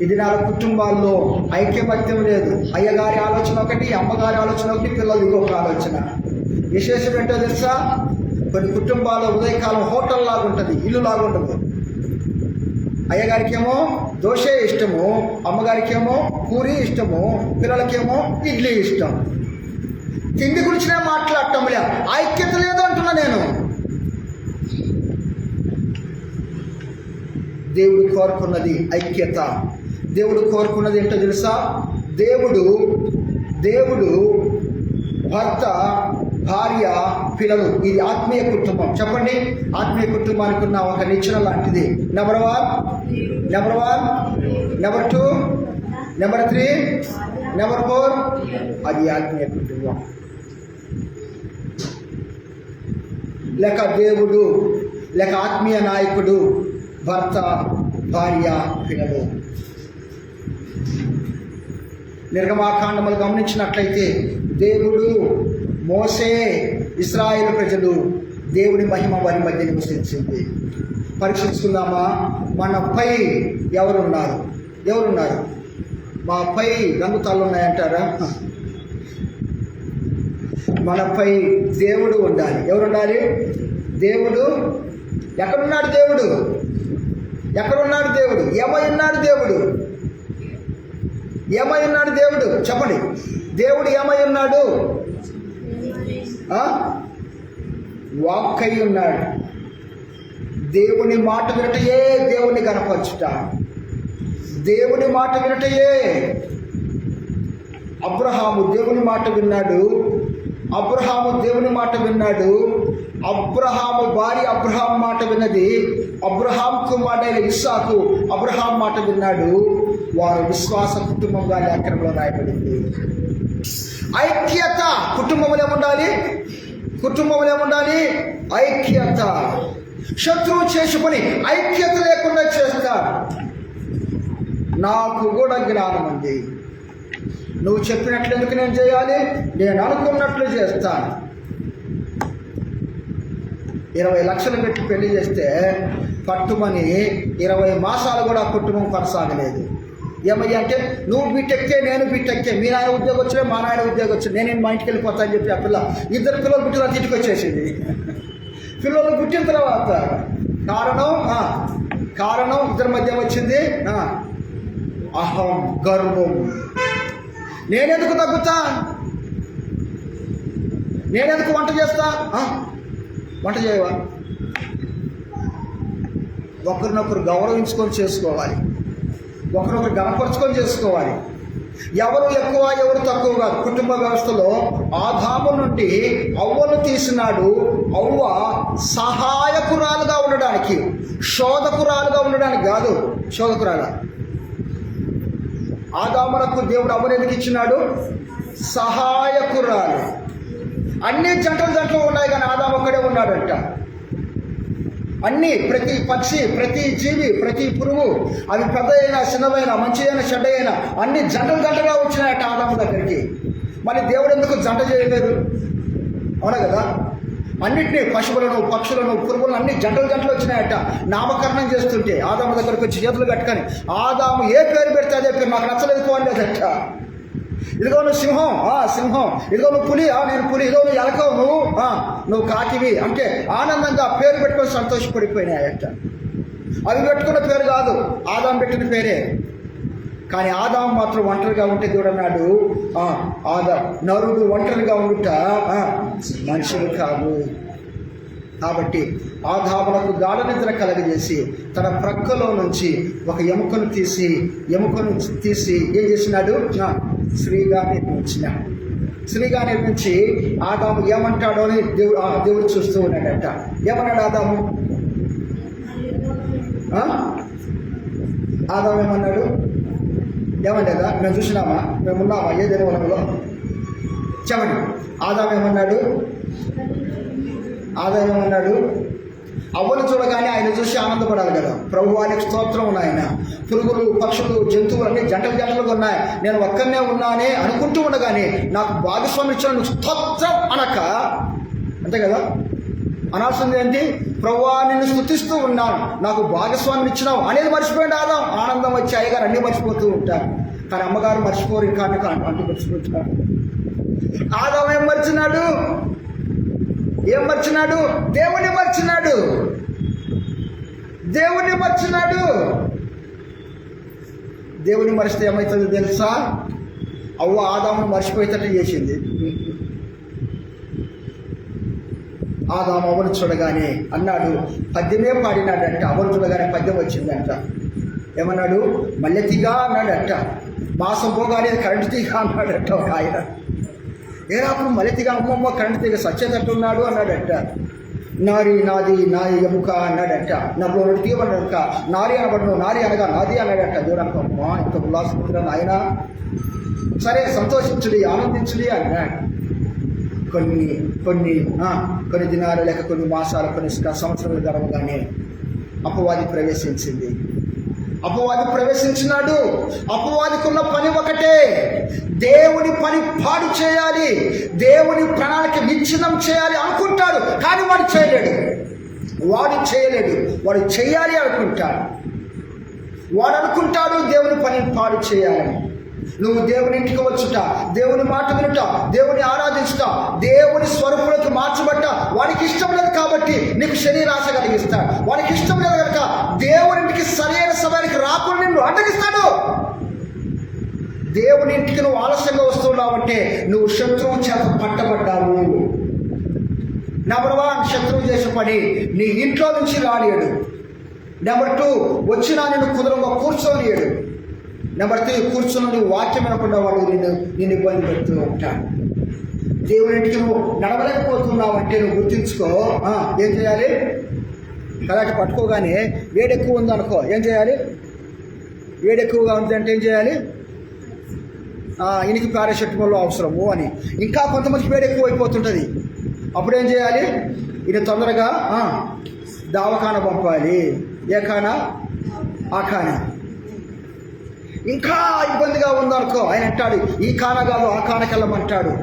ఇది 4 కుటుంబాల్లో ఐక్యమత్యం లేదు. అయ్యగారి ఆలోచన ఒకటి, అమ్మగారి ఆలోచన ఒకటి, పిల్లలు ఇంకొక ఆలోచన. విశేషం ఏంటో తెలుసా? కొన్ని కుటుంబాల్లో ఉదయకాలం హోటల్ లాగా ఉంటుంది, ఇల్లు లాగా ఉండదు. అయ్యగారికేమో దోశ ఇష్టము, అమ్మగారికేమో పూరి ఇష్టము, పిల్లలకేమో ఇడ్లీ ఇష్టం. తిండి గురించి నేను మాట్లాడటం లే, ఐక్యత లేదు అంటున్నా నేను. దేవుడు కోరుకున్నది ఐక్యత. దేవుడు కోరుకున్నది ఏంటో తెలుసా? దేవుడు భర్త, భార్య, పిల్లలు. ఇది ఆత్మీయ కుటుంబం. చెప్పండి, ఆత్మీయ కుటుంబానికి ఉన్న ఒక నిచ్చెన లాంటిది. Number 1, number 2, number 3, number 4. అది ఆత్మీయ కుటుంబం. లేక దేవుడు, లేక ఆత్మీయ నాయకుడు భర్త, భార్య, పిల్లలు. నిర్గమాకాండములు గమనించినట్లయితే దేవుడు, మోసే, ఇశ్రాయేలు ప్రజలు, దేవుని మహిమ వారి మధ్య నివసించింది. పరీక్షించుకుందామా? మనపై ఎవరున్నారు? మాపై రంగుతాళ్ళు ఉన్నాయంటారా? మనపై దేవుడు ఉండాలి. ఎవరుండాలి? దేవుడు. ఎక్కడున్నాడు దేవుడు? ఏమై ఉన్నాడు దేవుడు? చెప్పండి, దేవుడు ఏమై ఉన్నాడు? వాక్కై ఉన్నాడు. దేవుని మాట వినటయే దేవుని కనపరచుట. దేవుని మాట వినటయే. అబ్రహాము దేవుని మాట విన్నాడు. అబ్రహాము భార్య అబ్రహాం మాట విన్నది. అబ్రహాం కుమారుడైన ఇస్సాకు అబ్రహాం మాట విన్నాడు. వారు విశ్వాస కుటుంబంగా లేఖనంలో రాయబడింది. ఐక్యత. కుటుంబంలో ఏముండాలి? ఐక్యత. శత్రువు చేసే పని ఐక్యత లేకుండా చేస్తారు. నాకు కూడా జ్ఞానం ఉంది. నువ్వు చెప్పినట్లు ఎందుకు నేను చేయాలి? నేను అనుకున్నట్లు చేస్తాను. 20 లక్షలు పెట్టి పెళ్లి చేస్తే పట్టుమని 20 మాసాలు కూడా కుటుంబం కొనసాగలేదు. ఏమయ్యా అంటే, నువ్వు బీటెక్కే, నేను బీటెక్కే, మీ నాయన ఉద్యోగం వచ్చే, మా నాయన ఉద్యోగం వచ్చే, నేను మా ఇంటికి వెళ్ళిపోతా అని చెప్పి ఆ పిల్ల 2 పిల్లలు పుట్టిన ఇంటికి వచ్చేసింది. పిల్లలు పుట్టిన తర్వాత కారణం ఇద్దరి మధ్య వచ్చింది అహం, గర్వం. నేనెందుకు తగ్గుతా? నేనెందుకు వంట చేస్తా? వంట చేయవా? ఒకరినొకరు గౌరవించుకొని చేసుకోవాలి. ఒకరొకరు గణపరుచుకొని చేసుకోవాలి. ఎవరు ఎక్కువ ఎవరు తక్కువ కాదు. కుటుంబ వ్యవస్థలో ఆదాము నుండి అవ్వను తీసినాడు. అవ్వ సహాయకురాలుగా ఉండడానికి, శోధకురాలుగా ఉండడానికి కాదు. ఆదాములకు దేవుడు అవ్వను ఎందుకు ఇచ్చినాడు? సహాయకురాలు. అన్ని జంటలు ఉన్నాయి, కానీ ఆదాము ఒక్కడే ఉన్నాడంట. అన్నీ, ప్రతి పక్షి, ప్రతి జీవి, ప్రతి పురుగు, అవి పెద్ద అయినా చిన్నవైనా, మంచి అయినా చెడ్డ అయినా, అన్ని జంటలుగా వచ్చినాయట ఆదాము దగ్గరికి. మరి దేవుడు ఎందుకు జంట చేయలేదు? అవునా కదా? అన్నిటినీ, పశువులను, పక్షులను, పురుగులను అన్ని జంటలు వచ్చినాయట. నామకరణం చేస్తుంటే ఆదాము దగ్గరకు వచ్చి చేతులు కట్టుకొని, ఆదాము ఏ పేరు పెడితే అదే పేరు, నాకు నచ్చలేదు పోలేదట. ఇదిగో నువ్వు సింహం, ఇదిగో నువ్వు పులి, నేను పులి, ఇదిగో నువ్వు ఎలకవు, నువ్వు కాకివి అంటే ఆనందంగా పేరు పెట్టుకొని సంతోషపడిపోయినాయట. అవి పెట్టుకున్న పేరు కాదు, ఆదాము పెట్టిన పేరే. కానీ ఆదాము మాత్రం ఒంటరిగా ఉంటే దేవుడు అన్నాడు, నరుడు ఒంటరిగా ఉండుట మనుషులు కాదు. కాబట్టి ఆదామునకు గాఢ నిద్ర కలగజేసి తన ప్రక్కలో నుంచి ఒక ఎముకను తీసి ఏం చేసినాడు? స్త్రీగా నిర్మించి ఆదాము ఏమంటాడో అని దేవుడు చూస్తూ ఉన్నాడట. ఏమన్నాడు ఆదాము? ఆదాము ఏమన్నాడు? ఏమన్నాడా? మేము చూసినామా? మేము ఉన్నామా ఏ దేవనంలో? చెప్పండి. ఆదాము ఏమన్నాడు? అవ్వను చూడగానే ఆయన చూసి ఆనందపడాలి కదా. ప్రభువానికి స్తోత్రం ఆయన. పురుగులు, పక్షులు, జంతువులు అన్నీ జంటలుగా ఉన్నాయి. నేను ఒక్కనే ఉన్నానే అనుకుంటూ ఉండగానే నాకు భాగస్వామి ఇచ్చిన స్తోత్రం అనక, అంతే కదా, అనాల్సింది ఏంటి? ప్రభువా నిన్ను స్తుతిస్తూ ఉన్నాను, నాకు భాగస్వామిని ఇచ్చినావు అనేది మర్చిపోయింది ఆదాం. ఆనందం వచ్చి అయ్యగారు అన్నీ మర్చిపోతూ ఉంటారు. కానీ అమ్మగారు మర్చిపోరు, ఇంకా అంటూ మర్చిపోతున్నారు. ఆదాం ఏం మర్చినాడు? దేవుని మర్చినాడు. దేవుని మరిస్తే ఏమవుతుందో తెలుసా? అవ్వ ఆదామును మర్చిపోయేటట్టు చేసింది. ఆదాము అవ్వను చూడగానే అన్నాడు, పద్యమే పాడినాడంట. అవ్వను చూడగానే పద్యం వచ్చిందంట. ఏమన్నాడు? మల్లె తీగ అన్నాడట. మాసం పోగానే కరెంటు తీగ అన్నాడట ఒక ఆయన. ఏరాప్పుడు మల్లె తీగ, అమ్మమ్మ కరెంటు తీగ సచ్చేటట్టు ఉన్నాడు అన్నాడట. నారి నాది నా ఎముక అన్నాడట. నాకు తీయమన్నాడట. నారి అనబడను, నారి అనగా నాది అన్నాడట. దేవుడు అమ్మా ఇంత ఉల్లాసముద్రను ఆయన. సరే సంతోషించుడి, ఆనందించుడి అన్నాడు. కొన్ని దినాలు లేక కొన్ని మాసాలు, కొన్ని సంవత్సరాలు గడవగానే అపవాది ప్రవేశించినాడు. అపవాదికున్న పని ఒకటే, దేవుని పని పాడు చేయాలి, దేవుని ప్రణాళిక విచ్ఛిన్నం చేయాలి అనుకుంటాడు. కానీ వాడు చేయలేడు. వాడు చేయాలి అనుకుంటాడు. వాడు అనుకుంటాడు దేవుని పని పాడు చేయాలని. నువ్వు దేవుని ఇంటికి వచ్చుట, దేవుని మాట వినుట, దేవుని ఆరాధించుట, దేవుని స్వరూపులకు మార్చబట్ట వాడికి ఇష్టం లేదు కాబట్టి నీకు శరీరాశ కలిగిస్తాడు. వాడికి ఇష్టం లేదు కనుక దేవుని ఇంటికి సరైన సమయానికి రాకుండా నిన్ను అడ్డగిస్తాడు. దేవుని ఇంటికి నువ్వు ఆలస్యంగా వస్తున్నావంటే నువ్వు శత్రువు చేత పట్టబడ్డావు. నెంబర్ 1, శత్రువు చేసే పని నీ ఇంట్లో నుంచి రానియడు. నెంబర్ 2, వచ్చినా నిన్ను కుదురుగా కూర్చోనియడు. నెంబర్ 3, కూర్చుని వాక్యం వినకుండా వాడు నిన్ను ఇబ్బంది పెడుతూ ఉంటాడు. దేవుని ఇంటికి నువ్వు నడవలేకపోతున్నావు అంటే నువ్వు గుర్తించుకో. ఏం చేయాలి? కరెక్ట్ పట్టుకోగానే వేడెక్కువ ఉందనుకో, ఏం చేయాలి? వేడెక్కువగా ఉందంటే ఏం చేయాలి? ఇనికి పారాసెటమాల్ అవసరము అని. ఇంకా కొంతమందికి వేడి ఎక్కువ అయిపోతుంటుంది. అప్పుడు ఏం చేయాలి? ఇది తొందరగా దావఖాన పంపాలి. ఏ ఖానా? ఆ ఖానా. ఇంకా ఇబ్బందిగా ఉందనుకో, ఆయన అంటాడు ఈ ఖానా కాదు ఆ ఖానాకి వెళ్ళమంటాడు.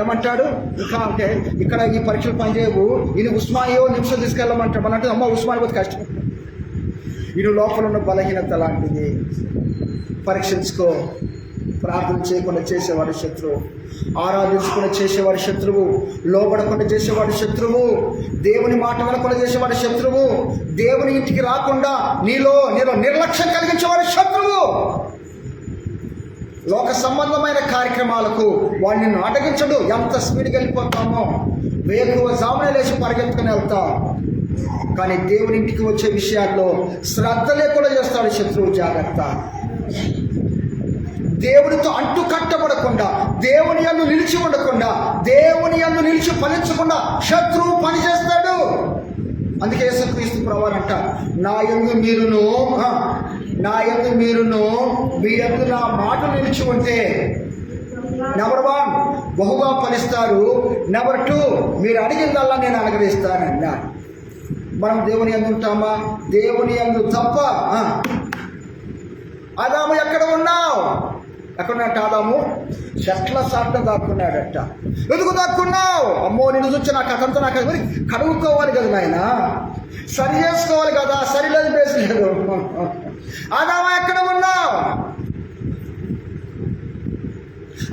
ఏమంటాడు? ఇంకా అంటే ఇక్కడ ఈ పరీక్షలు పనిచేయవు, ఈయన ఉస్మానియో నిమిషం తీసుకెళ్ళమంటాడు. మన అంటే అమ్మ ఉస్మానియా పోతే కష్టం. ఈయన లోపల ఉన్న బలహీనత లాంటిది. పరీక్షించుకో. ప్రార్థన చేయకుండా చేసేవాడు శత్రువు, ఆరాధించకుండా చేసేవాడు శత్రువు, లోబడకుండా చేసేవాడు శత్రువు, దేవుని మాట వినకుండా చేసేవాడు శత్రువు, దేవుని ఇంటికి రాకుండా నీలో నిర్లక్ష్యం కలిగించేవాడు శత్రువు. లోక సంబంధమైన కార్యక్రమాలకు వాడు నిన్ను అడ్డగించడు. ఎంత స్పీడ్గా వెళ్ళిపోతామో, వేకువ జామున లేచి పరిగెత్తుకుని వెళ్తాం. కానీ దేవుని ఇంటికి వచ్చే విషయాల్లో శ్రద్ధ లేకుండా చేస్తాడు శత్రువు. జాగ్రత్త. దేవునితో అంటు కట్టబడకుండా, దేవుని యందు నిలిచి ఉండకుండా, దేవుని యందు నిలిచి ఫలించకుండా శత్రువు పనిచేస్తాడు. అందుకే యేసుక్రీస్తు ప్రభువారు అంట, నా యందు మీరును మీ యందు నా మాట నిలిచి ఉంటే నెంబర్ 1 బహుగా ఫలిస్తారు. నెంబర్ 2 మీరు అడిగిందల్లా నేను అనుగ్రహిస్తానన్నా. మనం దేవుని యందు ఉంటామా? దేవుని యందు తప్ప. ఆదాము ఎక్కడ ఉన్నావు? ఎక్కడున్నట్టు? ఆదాము చెట్ల సాట దాక్కున్నాడట. ఎందుకు దాక్కున్నావు? అమ్మో నిన్ను చూసి నాకు అతనితో నాకు కడుగుకోవాలి కదా నాయన, సరి చేసుకోవాలి కదా, సరిలేదు బేసలేదు. ఆదాము ఎక్కడ ఉన్నావు?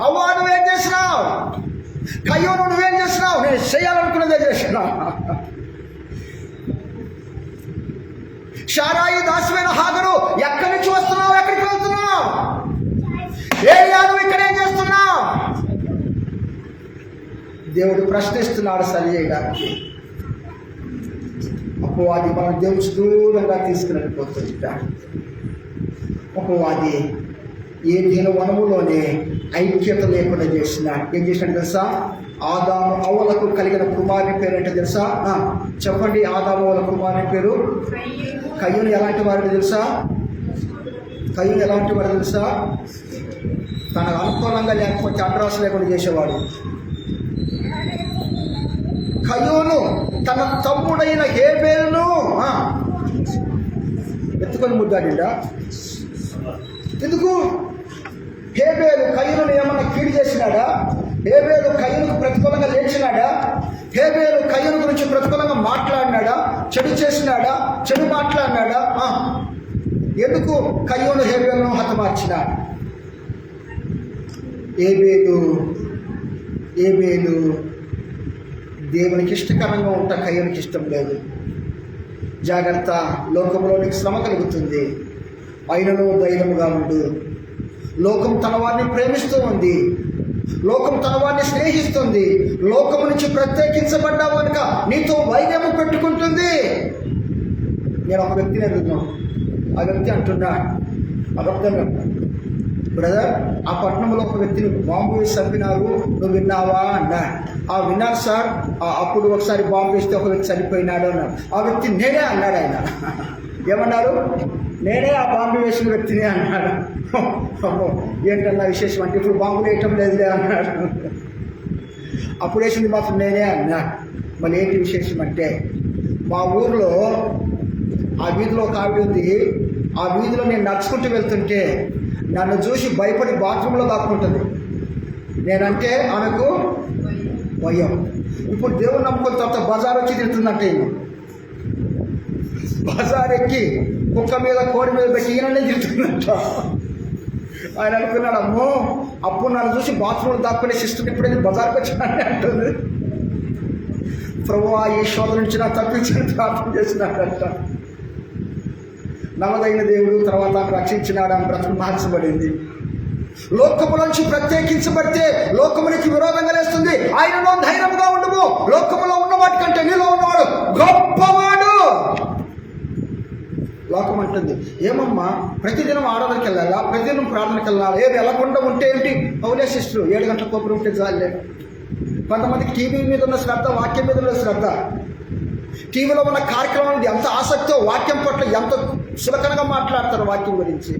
అవ్వా నువ్వేం చేసినావు? కయ్యోను నువ్వేం చేసినావు? నేను చేయాలనుకున్నదే చేసినా. షారాయి దాసివైన హాగరు ఎక్కడి నుంచి వస్తున్నావు? ఎక్కడికి వెళ్తున్నావు? నువ్వు ఇక్కడేం చేస్తున్నావు? దేవుడు ప్రశ్నిస్తున్నాడు సరి చేయడానికి. అపవాది మన దేవుడు దూరంగా తీసుకుని వెళ్ళిపోతుంట. అపవాది ఏదైనా వనములోనే ఐక్యత లేకుండా చేసిన ఏం చేసినట్టు తెలుసా? ఆదాము అవ్వలకు కలిగిన కుమారుని పేరు అంటే తెలుసా? చెప్పండి. ఆదాము అవ్వల కుమారుని పేరు కయ్యూను. ఎలాంటి వాడు తెలుసా? కయ్యూను ఎలాంటి వాడు తెలుసా? తనకు అనుకూలంగా లేకపోతే అడ్రస్ లేకుండా చేసేవాడు. కయ్యూను తన తమ్ముడైన హేబేలును ఎత్తుకొని ముద్దాడిండా. ఎందుకు? హేబేలు కయ్యూను ఏమన్నా కీడు చేసినాడా? హేబేలు కయ్యూనుకు ప్రతికూలంగా లేచినాడా? హేబేలు కయ్యూను గురించి ప్రతికూలంగా మాట్లాడినాడా? చెడు చేసినాడా? చెడు మాట్లాడినాడా? ఎందుకు కయ్యూను హేబేలును హతమార్చినాడు? ఏబేలు దేవునికి ఇష్టకరంగా ఉంటా, కయ్యూనికి ఇష్టం లేదు. జాగ్రత్త, లోకంలో నీకు శ్రమ కలుగుతుంది, అయినను ధైర్యముగా ఉండు. లోకం తన వారిని ప్రేమిస్తూ ఉంది, లోకం తన వారిని స్నేహిస్తుంది. లోకము నుంచి ప్రత్యేకించబడ్డావు కనుక నీతో వైర్యము పెట్టుకుంటుంది. నేను ఒక వ్యక్తిని అడుగుతున్నాను. ఆ వ్యక్తి అంటున్నా, అబద్ధంగా, బ్రదర్ ఆ పట్టణంలో ఒక వ్యక్తిని బాంబు వేసి చంపినారు, నువ్వు విన్నావా అన్నా. విన్నాను సార్, అప్పుడు ఒకసారి బాంబు వేస్తే ఒక వ్యక్తి చనిపోయినాడు అన్నాడు. ఆ వ్యక్తి నేనే అన్నాడు. ఆయన ఏమన్నారు? నేనే ఆ బాంబు వేసిన వ్యక్తినే అన్నాడు. ఏంటన్నా విశేషం అంటే, ఇప్పుడు బాంబులు వేయటం లేదులే అన్నాడు. అప్పుడు వేసింది మాత్రం నేనే అన్నా. మళ్ళీ ఏంటి విశేషం అంటే, మా ఊర్లో ఆ వీధిలో ఒక ఆవిడ ఉంది. ఆ వీధిలో నేను నడుచుకుంటూ వెళ్తుంటే నన్ను చూసి భయపడి బాత్రూంలో దాక్కుంటుంది. నేనంటే ఆమెకు భయం. ఇప్పుడు దేవుని నమ్ముకున్న తర్వాత బజార్ వచ్చి తిడుతుందంటే, బజార్ ఎక్కి కుక్క మీద కోడి మీద పెట్టి ఈయననే తిడుతుందంట. ఆయన అనుకున్నాడు, అమ్మో అప్పుడు నన్ను చూసి బాత్రూంలో దాక్కునే సిస్టర్ ఇప్పుడైతే బజార్కి వచ్చినానే అంటుంది. ప్రభువా ఈ శోధ నుంచి నాకు తప్పించిన ప్రార్థన చేసినాడంట. నమ్మదైన దేవుడు తర్వాత రక్షించినాడు. ఆమె బ్రతుకు మార్చబడింది. లోకములోంచి ప్రత్యేకించబడితే లోకమునికి విరోధంగా లేస్తుంది. ఆయనలో ధైర్యంగా ఉండవు. లోకములో ఉన్న వాటి కంటే నీలో ఉన్నవాడు గొప్పవాడు. లోకం అంటుంది, ఏమమ్మా ప్రతిదినం ఆరాధనకి వెళ్ళాలా, ప్రతిదినం ప్రార్థనకి వెళ్ళాలా? ఏది వెళ్ళకుండా ఉంటే ఏంటి? పౌలే సిస్టరు 7 గంటల కొబ్బరి ఉంటే చాలే. కొంతమందికి టీవీ మీద ఉన్న శ్రద్ధ, వాక్యం మీద ఉన్న శ్రద్ధ, టీవీలో ఉన్న కార్యక్రమం ఎంత ఆసక్తితో వాక్యం పట్ల ఎంత సులకనగా మాట్లాడతారు వాక్యం గురించి.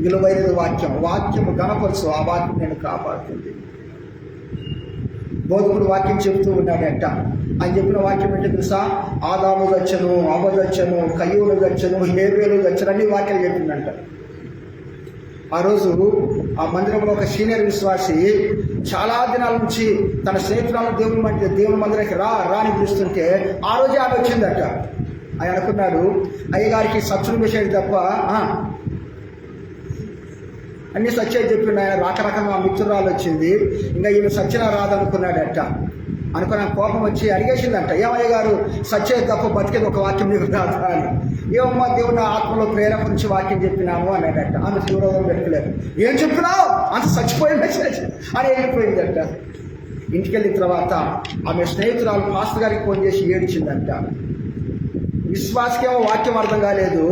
విలువైనది వాక్యం. వాక్యము గణపరుచు, ఆ వాక్యం నేను కాపాడుతుంది. బోధకుడు వాక్యం చెబుతూ ఉన్నాడంట. ఆయన చెప్పిన వాక్యం ఏంటో తెలుసా? ఆదాము గచ్చను, అవ్వ గచ్చను, కయ్యూను గచ్చను, హేబేలు గచ్చను, అన్ని వాక్యాలు చెప్పిందంట. ఆ రోజు ఆ మందిరంలో ఒక సీనియర్ విశ్వాసి చాలా దినాల నుంచి తన స్నేహితురాలను దేవుని మందిరానికి రాని పిలుస్తుంటే ఆ రోజే ఆమె వచ్చిందట. ఆయన అనుకున్నాడు, అయ్యగారికి సత్యం విషయం తప్ప అన్ని సత్యాలు చెప్పిండు. ఆయన రకరకంగా మిత్రురాలు వచ్చింది, ఇంకా ఈమె సత్యన రాదనుకున్నాడట. అనుకున్న కోపం వచ్చి అడిగేసిందంట, ఏమయ్య గారు సత్యం తప్ప బతికేది ఒక వాక్యం నీకు రాదా అని. ఏమమ్మా దేవుని ఆత్మలో ప్రేరణ నుంచి వాక్యం చెప్పినాము అన్నాడట. ఆమె విరోధం పెట్టుకోలేదు. ఏం చెప్పినావు అంత చచ్చిపోయిన మెసేజ్ అని వెళ్ళిపోయిందట. ఇంటికి వెళ్ళిన తర్వాత ఆమె స్నేహితురాలు పాస్టర్ గారికి ఫోన్ చేసి ఏడ్చిందంట. విశ్వాసకేమో వాక్యం అర్థం కాలేదు,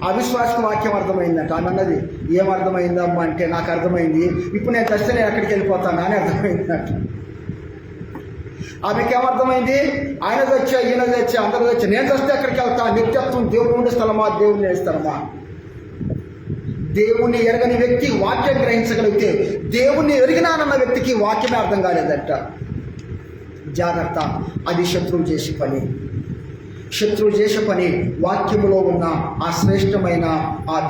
అవిశ్వాసకు వాక్యం అర్థమైందంట. ఆమె అన్నది, ఏం అర్థమైందమ్మా అంటే, నాకు అర్థమైంది, ఇప్పుడు నేను చస్తే నేను ఎక్కడికి వెళ్ళిపోతాను అని అర్థమైందంట. ఆమెకేమర్థమైంది? ఆయన వచ్చా, ఈయన వచ్చా, అందరూ వచ్చా, నేను చస్తే ఎక్కడికి వెళ్తా? నిత్యత్వం దేవుని ఉండే స్థలమా, దేవుని స్థలమా? దేవుణ్ణి ఎరగని వ్యక్తి వాక్యం గ్రహించగలిగితే, దేవుణ్ణి ఎరిగినానన్న వ్యక్తికి వాక్యమే అర్థం కాలేదంట. జాగ్రత్త, అది శత్రువు చేసే పని. శత్రువు చేసే పని వాక్యములో ఉన్న ఆ శ్రేష్టమైన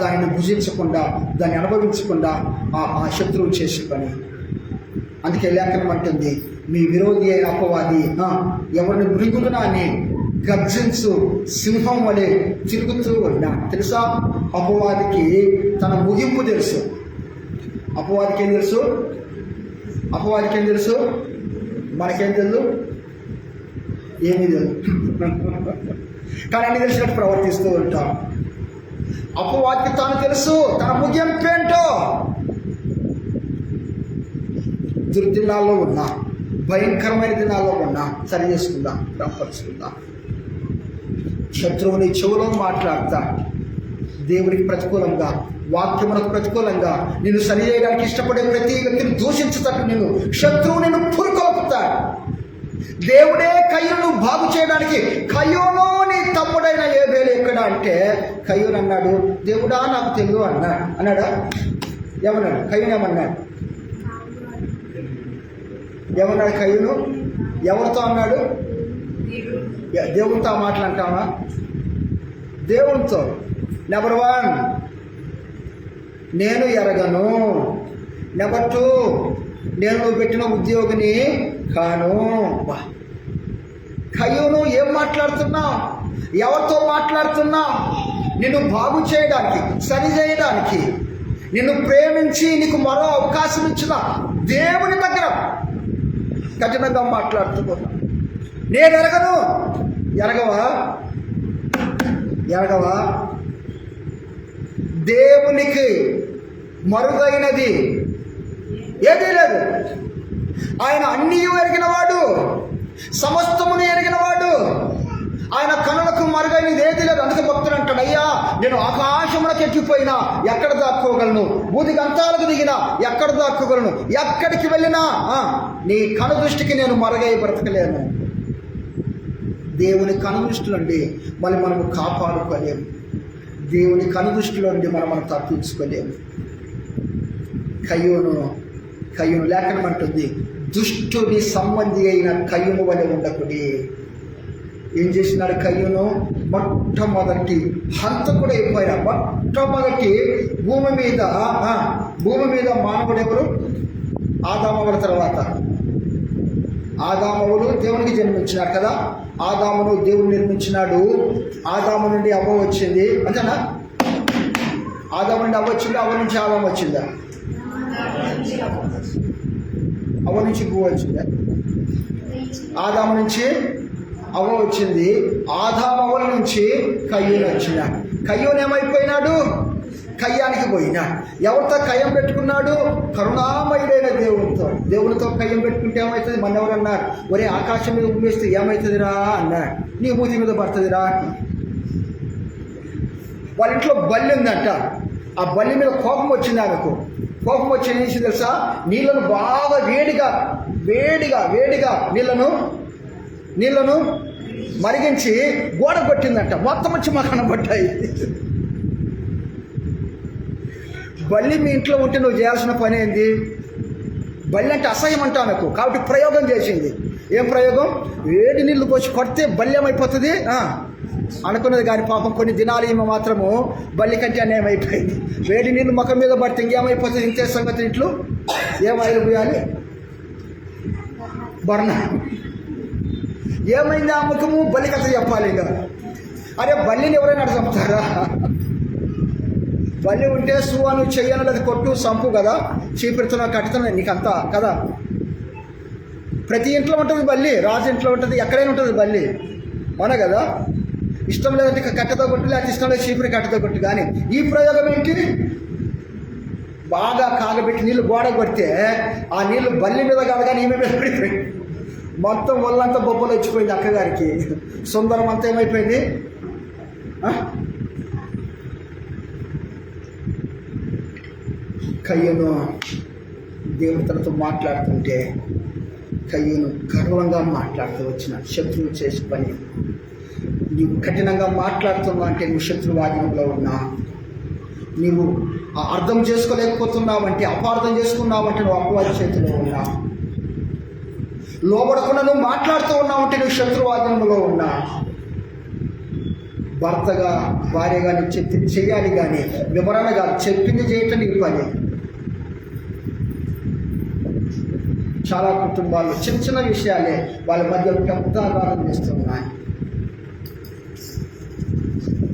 దానిని భుజించకుండా, దాన్ని అనుభవించకుండా ఆ శత్రువు చేసే పని. అందుకే లేఖనం అంటుంది, మీ విరోధి అయిన అపవాది ఎవరిని మృంగుదునా అని గర్జించు సింహం వలె తిరుగుతూ ఉన్నా. తెలుసా, అపవాదికి తన ముగింపు తెలుసు. అపవాదికి ఏం తెలుసు? అపవాదికి ఏం తెలుసు? మనకేం తెలుసు? ఏమీ తెలుసు. కానీ అన్ని తెలిసినట్టు ప్రవర్తిస్తూ ఉంటాం. అపవాదికి తాను తెలుసు తన ముగింపు ఏంటో. దుర్దినాల్లో ఉన్నా, భయంకరమైన దినాల్లో ఉన్నా సరి చేసుకుందాం, క్రమపరుచుకుందాం. శత్రువుని చెవులో మాట్లాడతా దేవునికి ప్రతికూలంగా, వాక్యములకు ప్రతికూలంగా నిన్ను సరి చేయడానికి ఇష్టపడే ప్రతి వ్యక్తిని దూషించుతాడు. నేను శత్రువు నిన్ను పురుకొల్పుతాడు. దేవుడే కయ్యూను బాగు చేయడానికి, కయ్యూను నీ తమ్ముడైన ఏబేలు ఎక్కడ అంటే కయ్యూను అన్నాడు, దేవుడా నాకు తెలియదు అన్నాడా? ఏమన్నాడు కయ్యూను? ఏమన్నాడు కయ్యూను? ఎవరితో అన్నాడు? దేవునితో మాట్లాడతామా? దేవునితో. నెంబర్ 1 నేను ఎరగను. నెంబర్ 2 నేను నువ్వు పెట్టిన ఉద్యోగిని కాను. కయ్యూను ఏం మాట్లాడుతున్నావు? ఎవరితో మాట్లాడుతున్నావు? నిన్ను బాగు చేయడానికి, సరి చేయడానికి, నిన్ను ప్రేమించి నీకు మరో అవకాశం ఇచ్చిన దేవుని దగ్గర కఠినంగా మాట్లాడుతున్నా. నేను ఎరగను. ఎరగవా? దేవునికి మరుగైనది ఏదీ లేదు. ఆయన అన్నీ ఎరిగినవాడు, సమస్తమును ఎరిగినవాడు. ఆయన కనులకు మరుగైనది ఏదీ లేదు. అందుకే భక్తుడు అంటాడు, అయ్యా నేను ఆకాశములకు ఎక్కిపోయినా ఎక్కడ దాక్కోగలను, భూమి గంతాలకు దిగినా ఎక్కడ దాక్కోగలను, ఎక్కడికి వెళ్ళినా నీ కను దృష్టికి నేను మరుగై బ్రతకలేను. దేవుని కనుదృష్టిలో నుండి మనము కాపాడుకోలేము. దేవుని కనుదృష్టిలో నుండి మనం తప్పించుకోలేము. కయ్యూను లేఖనం అంటుంది, దుష్టుని సంబంధి అయిన కయ్యూను వలె ఉండకుడి. ఏం చేసినాడు కయ్యూను? మొట్టమొదటి హంతకుడు అయిపోయినా. మొట్టమొదటి భూమి మీద మానవుడు ఎవరు? ఆదామవుల తర్వాత ఆదామవులు దేవునికి జన్మించినాడు కదా. ఆదామును దేవుడు నిర్మించినాడు. ఆదాము నుండి అవ్వ వచ్చింది, అంతేనా? ఆదాము నుండి అవ్వ వచ్చిందా? అవ్వ నుంచి ఆదాము వచ్చిందా? అవ్వ నుంచి పువ్వు వచ్చిందా? ఆదాము నుంచి అవ్వ వచ్చింది. ఆదామవ్వల నుంచి కయ్యూను వచ్చినాడు. కయ్యూను ఏమైపోయినాడు? కయ్యానికి పోయినాడు. ఎవరితో కయ్యం పెట్టుకున్నాడు? కరుణామయుడైన దేవునితో కయ్యం పెట్టుకుంటే ఏమవుతుంది? మన ఎవరు అన్నారు, ఒరే ఆకాశం మీద ఉమ్మేస్తే ఏమవుతుందిరా అన్నాడు. నీ మూతి మీద పడుతుందిరా. వాళ్ళ ఇంట్లో బల్లి ఉందంట. ఆ బల్లి మీద కోపం వచ్చింది ఆమెకు. కోపం వచ్చి ఏం చేసింది తెలుసా? నీళ్ళను బాగా వేడిగా నీళ్ళను మరిగించి గోడ కొట్టిందంట. మొత్తం వచ్చి మాకు కనబడ్డాయి. బల్లి మీ ఇంట్లో ఉంటే నువ్వు చేయాల్సిన పని ఏంది? బల్లి అంటే అసహ్యం అంటావు నాకు. కాబట్టి ప్రయోగం చేసింది. ఏం ప్రయోగం? వేడి నీళ్ళు పోసి కొడితే బల్లి ఏమైపోతుంది అనుకున్నది. కానీ పాపం కొన్ని దినాలు ఈమె మాత్రము బల్లి కంటే అన్యాయం అయిపోయింది. వేడి నీళ్ళు ముఖం మీద పడితే ఇంకేమైపోతుంది? ఇంతే సంగతి. ఇంట్లో ఏమైనా పోయాలి బర్ణ. ఏమైంది ఆ ముఖము? బల్లి కథ చెప్పాలి. ఇంకా అరే బల్లిని ఎవరైనా చంపుతారా? బల్లి ఉంటే సువాను చెయ్యను లేదా కొట్టు సంపు కదా, చీపిరితో కట్టుతున్నా నీకంతా కదా. ప్రతి ఇంట్లో ఉంటుంది బల్లి. రాజు ఇంట్లో ఉంటుంది, ఎక్కడైనా ఉంటుంది బల్లి, అవునా కదా. ఇష్టం లేదంటే కట్టతో కొట్టు, లేకపోతే ఇష్టం లేదు చీపురి కట్టతో కొట్టు. కానీ ఈ ప్రయోగం ఏంటి? బాగా కాగబెట్టి నీళ్ళు గోడ కొడితే ఆ నీళ్ళు బల్లి మీద కాదు కానీ ఈమె మీద పడిపోయింది. మొత్తం ఒళ్ళంతా బొబ్బలు వచ్చిపోయింది అక్కగారికి. సుందరం అంతా ఏమైపోయింది? కయ్యూను దేవుడు తనతో మాట్లాడుతుంటే కయ్యూను గర్వంగా మాట్లాడుతూ వచ్చిన శత్రువు చేసే పని. నీవు కఠినంగా మాట్లాడుతున్నావు అంటే నువ్వు శత్రువాదనలో ఉన్నా. నీవు అర్థం చేసుకోలేకపోతున్నావంటే, అపార్థం చేసుకున్నావంటే నువ్వు అపవాది చేతిలో ఉన్నా. లోబడకుండా నువ్వు మాట్లాడుతూ ఉన్నావంటే నువ్వు శత్రువాదనలో ఉన్నా. భర్తగా భార్యగా నీకు చెప్పింది చేయాలి కానీ వివరణగా చెప్పింది చేయటం నీ పని. చాలా కుటుంబాల్లో చిన్న చిన్న విషయాలే వాళ్ళ మధ్య పెద్దాగారం చేస్తున్నాయి.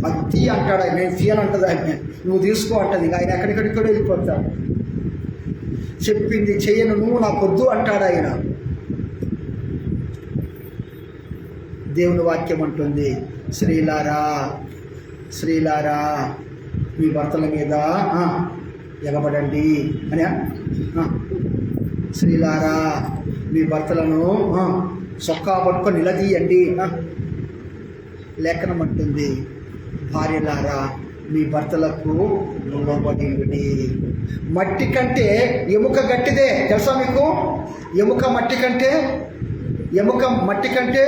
అది తీ అంటాడు ఆయన, నేను తీయను అంటుంది ఆయన, నువ్వు తీసుకో అంటుంది. ఆయన ఎక్కడికడిక్కడ వెళ్ళిపోతాడు. చెప్పింది చెయ్యను నువ్వు నాకు వద్దు అంటాడు ఆయన. దేవుని వాక్యం అంటుంది, స్త్రీలారా మీ భర్తల మీద ఎగబడండి అని. స్త్రీలారా మీ భర్తలను చొక్కా పట్టుకొని నిలదీయండి. లేఖనం అంటుంది, భార్యలారా మీ భర్తలకు లోబడి. మట్టి కంటే ఎముక గట్టిదే తెలుసా మీకు? ఎముక మట్టి కంటే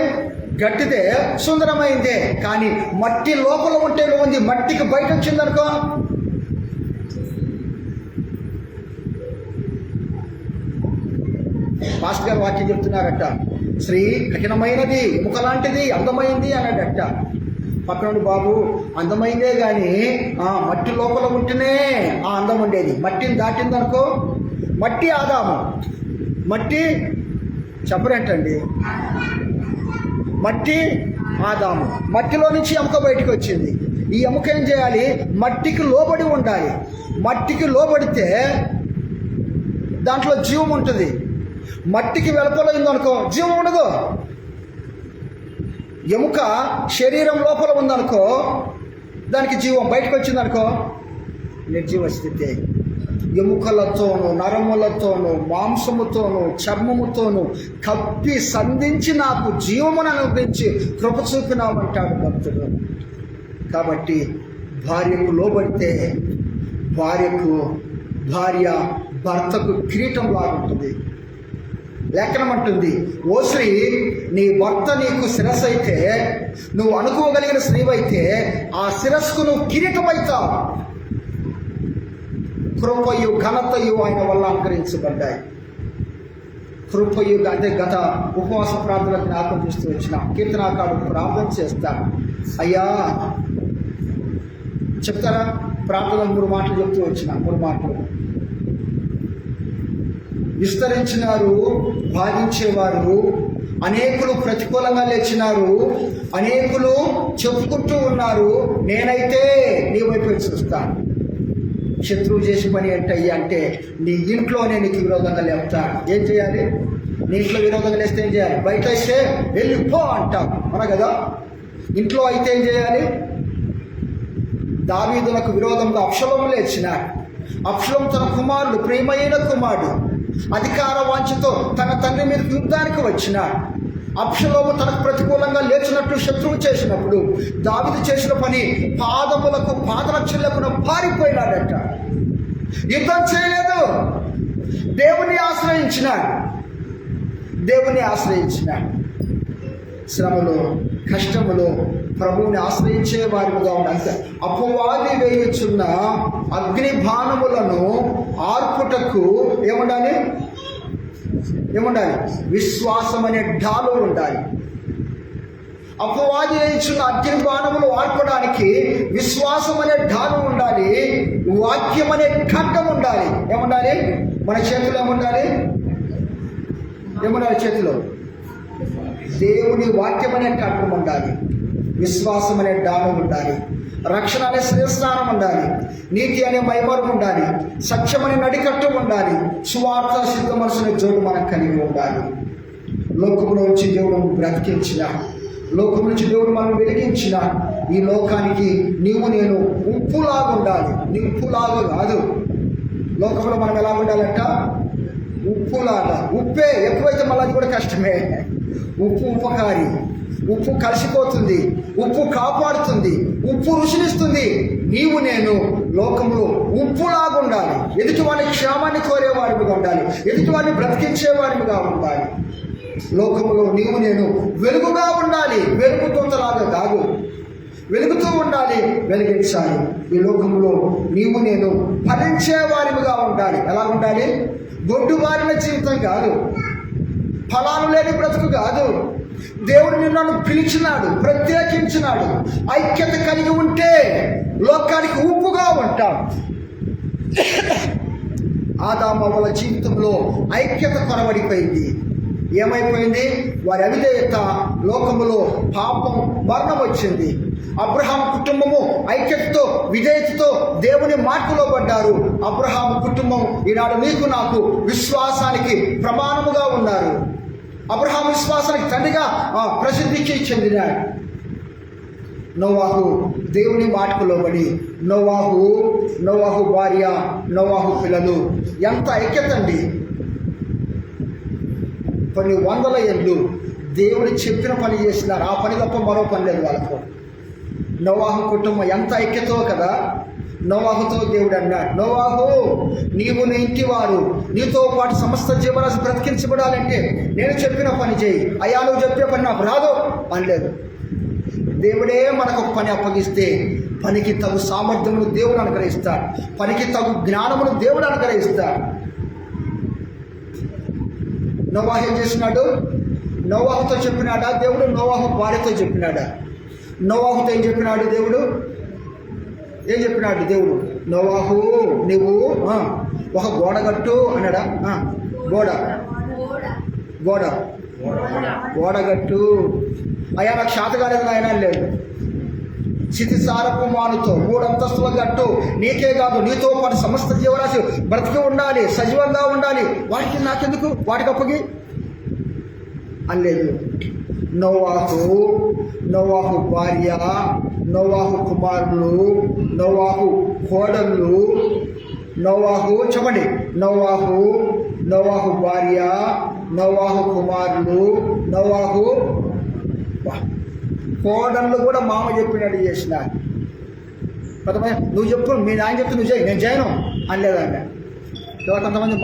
గట్టిదే, సుందరమైందే. కానీ మట్టి లోపల ఉంటే ఉంది, మట్టికి బయట వచ్చిందనుకో పాస్టర్ గారు వాక్యం చెప్తున్నారట, స్త్రీ కఠినమైనది, ఎముక లాంటిది, అందమైంది అన్నాడట. పక్కన బాబు అందమైందే కానీ మట్టి లోపల ఉంటేనే ఆ అందం ఉండేది. మట్టిని దాటిందనుకో, మట్టి ఆదాము, మట్టి చెప్పరేంటండి, మట్టి ఆదాము, మట్టిలో నుంచి ఎముక బయటకు వచ్చింది. ఈ ఎముక ఏం చేయాలి? మట్టికి లోబడి ఉండాలి. మట్టికి లోబడితే దాంట్లో జీవం ఉంటుంది. మట్టికి వెలుపలైందనుకో జీవం ఉండదు. ఎముక శరీరం లోపల ఉందనుకో దానికి జీవం, బయటకు వచ్చిందనుకో నిర్జీవ స్థితి. ఎముకలతోనూ నరములతోనూ మాంసముతోనూ చర్మముతోనూ కప్పి సంధించి నాకు జీవమును అనుగ్రహించి కృప చూపినామంటాడు భక్తుడు. కాబట్టి భార్యకు లోబడితే భార్య భర్తకు కిరీటం లాగుంటుంది. లేఖనం అంటుంది, ఓ స్త్రీ నీ భర్త నీకు శిరస్సు అయితే, నువ్వు అనుకోగలిగిన స్త్రీవైతే ఆ శిరస్సుకు నువ్వు కిరీటమవుతావు. కృపయు ఘనతయు ఆయన వల్ల అనుగ్రహించబడ్డాయి. కృపయు అంటే గత ఉపవాస ప్రార్థన జ్ఞాపకం చేస్తూ వచ్చిన కీర్తనాకారుడు ప్రార్థన చేస్తాను. అయ్యా చెప్తారా? ప్రార్థన 3 మాటలు చెప్తూ వచ్చిన 3 మాటలు. విస్తరించినారు, బాధించేవారు అనేకులు, ప్రతికూలంగా లేచినారు, అనేకులు చెప్పుకుంటూ ఉన్నారు, నేనైతే నీ వైపు చూస్తాను. శత్రువు చేసి పని ఏంటయ్యా అంటే, నీ ఇంట్లోనే నీకు విరోధంగా లేపుతాను. ఏం చేయాలి? నీ ఇంట్లో విరోధంగా లేస్తే ఏం చేయాలి? బయట అయితే వెళ్ళిపో అంటాం మన కదా. ఇంట్లో అయితే ఏం చేయాలి? దావీదులకు విరోధంగా అబ్షలోము లేచినాడు. అబ్షలోము తన కుమారుడు, ప్రియమైన కుమారుడు, అధికార వాంఛతో తన తండ్రి మీద యుద్ధానికి వచ్చినాడు. అబ్షలోము తనకు ప్రతికూలంగా లేచినట్లు శత్రువు చేసినప్పుడు దావీదు చేసిన పని పాదములకు పాదరక్షలు లేకుండా పారిపోయినాడట. యుద్ధం చేయలేదు, దేవుని ఆశ్రయించినాడు. శ్రమలో కష్టములో ప్రభువుని ఆశ్రయించే వారిగా ఉండాలి. అపవాది వేయుచున్న అగ్ని బాణములను ఆర్పుటకు ఏముండాలి? విశ్వాసం అనే ఢాలు ఉండాలి. అపవాది వేయుచున్న అగ్ని బాణములు ఆర్పడానికి విశ్వాసం అనే ఢాలు ఉండాలి. వాక్యం అనే ఖడ్గం ఉండాలి. ఏముండాలి? మన చేతిలో ఏముండాలి? చేతిలో దేవుని వాక్యం అనే ఖడ్గం ఉండాలి. విశ్వాసం అనే డానం ఉండాలి. రక్షణ అనే శ్రేష్ఠానం ఉండాలి. నీతి అనే మైమరం ఉండాలి. సత్యం అనే నడికట్టు ఉండాలి. సువార్త సిద్ధ మనసునే జోడు మనం కలిగి ఉండాలి. లోకంలో నుంచి దేవుడు బ్రతికించిన, లోకం నుంచి దేవుడు మనం వెలిగించిన ఈ లోకానికి నీవు నేను ఉప్పులాగా ఉండాలి, నిప్పులాగా కాదు. లోకంలో మనం ఎలా ఉండాలంట? ఉప్పులాగా. ఉప్పే ఎక్కువైతే మళ్ళీ అది కూడా కష్టమే. ఉప్పు ఉపకారి, ఉప్పు కలిసిపోతుంది, ఉప్పు కాపాడుతుంది, ఉప్పు రుచినిస్తుంది. నీవు నేను లోకంలో ఉప్పులాగా ఉండాలి. ఎదుటి వారిని క్షేమాన్ని కోరేవారిగా ఉండాలి, ఎదుటి వారిని బ్రతికించేవారిగా ఉండాలి. లోకంలో నీవు నేను వెలుగుగా ఉండాలి, వెలుగుతోతలాగా కాదు, వెలుగుతూ ఉండాలి, వెలిగించాలి. ఈ లోకంలో నీవు నేను ఫలించేవారిగా ఉండాలి. ఎలా ఉండాలి? గొడ్డుబారిన జీవితం కాదు, ఫలాలు లేని బ్రతుకు కాదు. దేవుడు నిన్ను పిలిచినాడు, ప్రత్యేకించినాడు. ఐక్యత కలిగి ఉంటే లోకానికి ఉప్పుగా ఉంటాం. ఆదాము వాళ్ళ జీవితంలో ఐక్యత కొరవడిపోయింది. ఏమైపోయింది? వారి అవిధేయత లోకములో పాపం, మరణం వచ్చింది. అబ్రహాము కుటుంబము ఐక్యతతో, విధేయతతో దేవుని మార్పులో పడ్డారు. అబ్రహాము కుటుంబం ఈనాడు నీకు నాకు విశ్వాసానికి ప్రమాణముగా ఉన్నారు. అబ్రహాము విశ్వాసానికి తండ్రిగా ప్రసిద్ధికి చెందినాడు. నోవాహు దేవుని మాటకు లోబడి నోవాహు భార్య, నోవాహు పిల్లలు ఎంత ఐక్యత అండి. కొన్ని వందల ఏళ్ళు దేవుడు చెప్పిన పని చేసినారు. ఆ పని తప్ప మరో పని లేదు వాళ్ళకు. నోవాహు కుటుంబం ఎంత ఐక్యతో కదా. నోవాహుతో దేవుడు అన్నాడు, నోవాహు నీవు నీ ఇంటి వారు నీతో పాటు సమస్త జీవరాశి బ్రతికించబడాలంటే నేను చెప్పిన పని చేయి. అయ్యా నువ్వు చెప్పే పని నాకు రాదు అనలేదు. దేవుడే మనకు ఒక పని అప్పగిస్తే పనికి తగు సామర్థ్యమును దేవుడు అనుగ్రహిస్తాడు, పనికి తగు జ్ఞానమును దేవుడు అనుగ్రహిస్తాడు. నోవాహు ఏం చేసినాడు? నోవాహుతో చెప్పినాడా దేవుడు? నోవాహు భార్యతో చెప్పినాడా? నోవాహుతో ఏం చెప్పినాడు దేవుడు? ఏం చెప్పినాడు దేవుడు? నోవాహు నువ్వు ఒక గోడ కట్టు అన్నాడా? గోడ కట్టు. అయ్యా నాకు శాత కాలేదు ఆయన లేదు. చితిసారపు మానుతో 3 అంతస్తుల గట్టు, నీకే కాదు నీతో పాటు సమస్త జీవరాశి బ్రతికి ఉండాలి, సజీవంగా ఉండాలి. వాటికి నాకెందుకు, వాటికి అప్పగి అనలేదు. నోవాహు భార్య, నోవాహు కుమారులు, నోవాహు కోడళ్ళు, చెప్పండి, నోవాహు భార్య, నోవాహు కుమారులు, నోవాహు కోడళ్ళు కూడా మామ చెప్పినట్టు చేసిన. నువ్వు చెప్పు, మీ నాయన చెప్తే నువ్వు చేయి, నేను చేయను అనలేదంట. కొంతమంది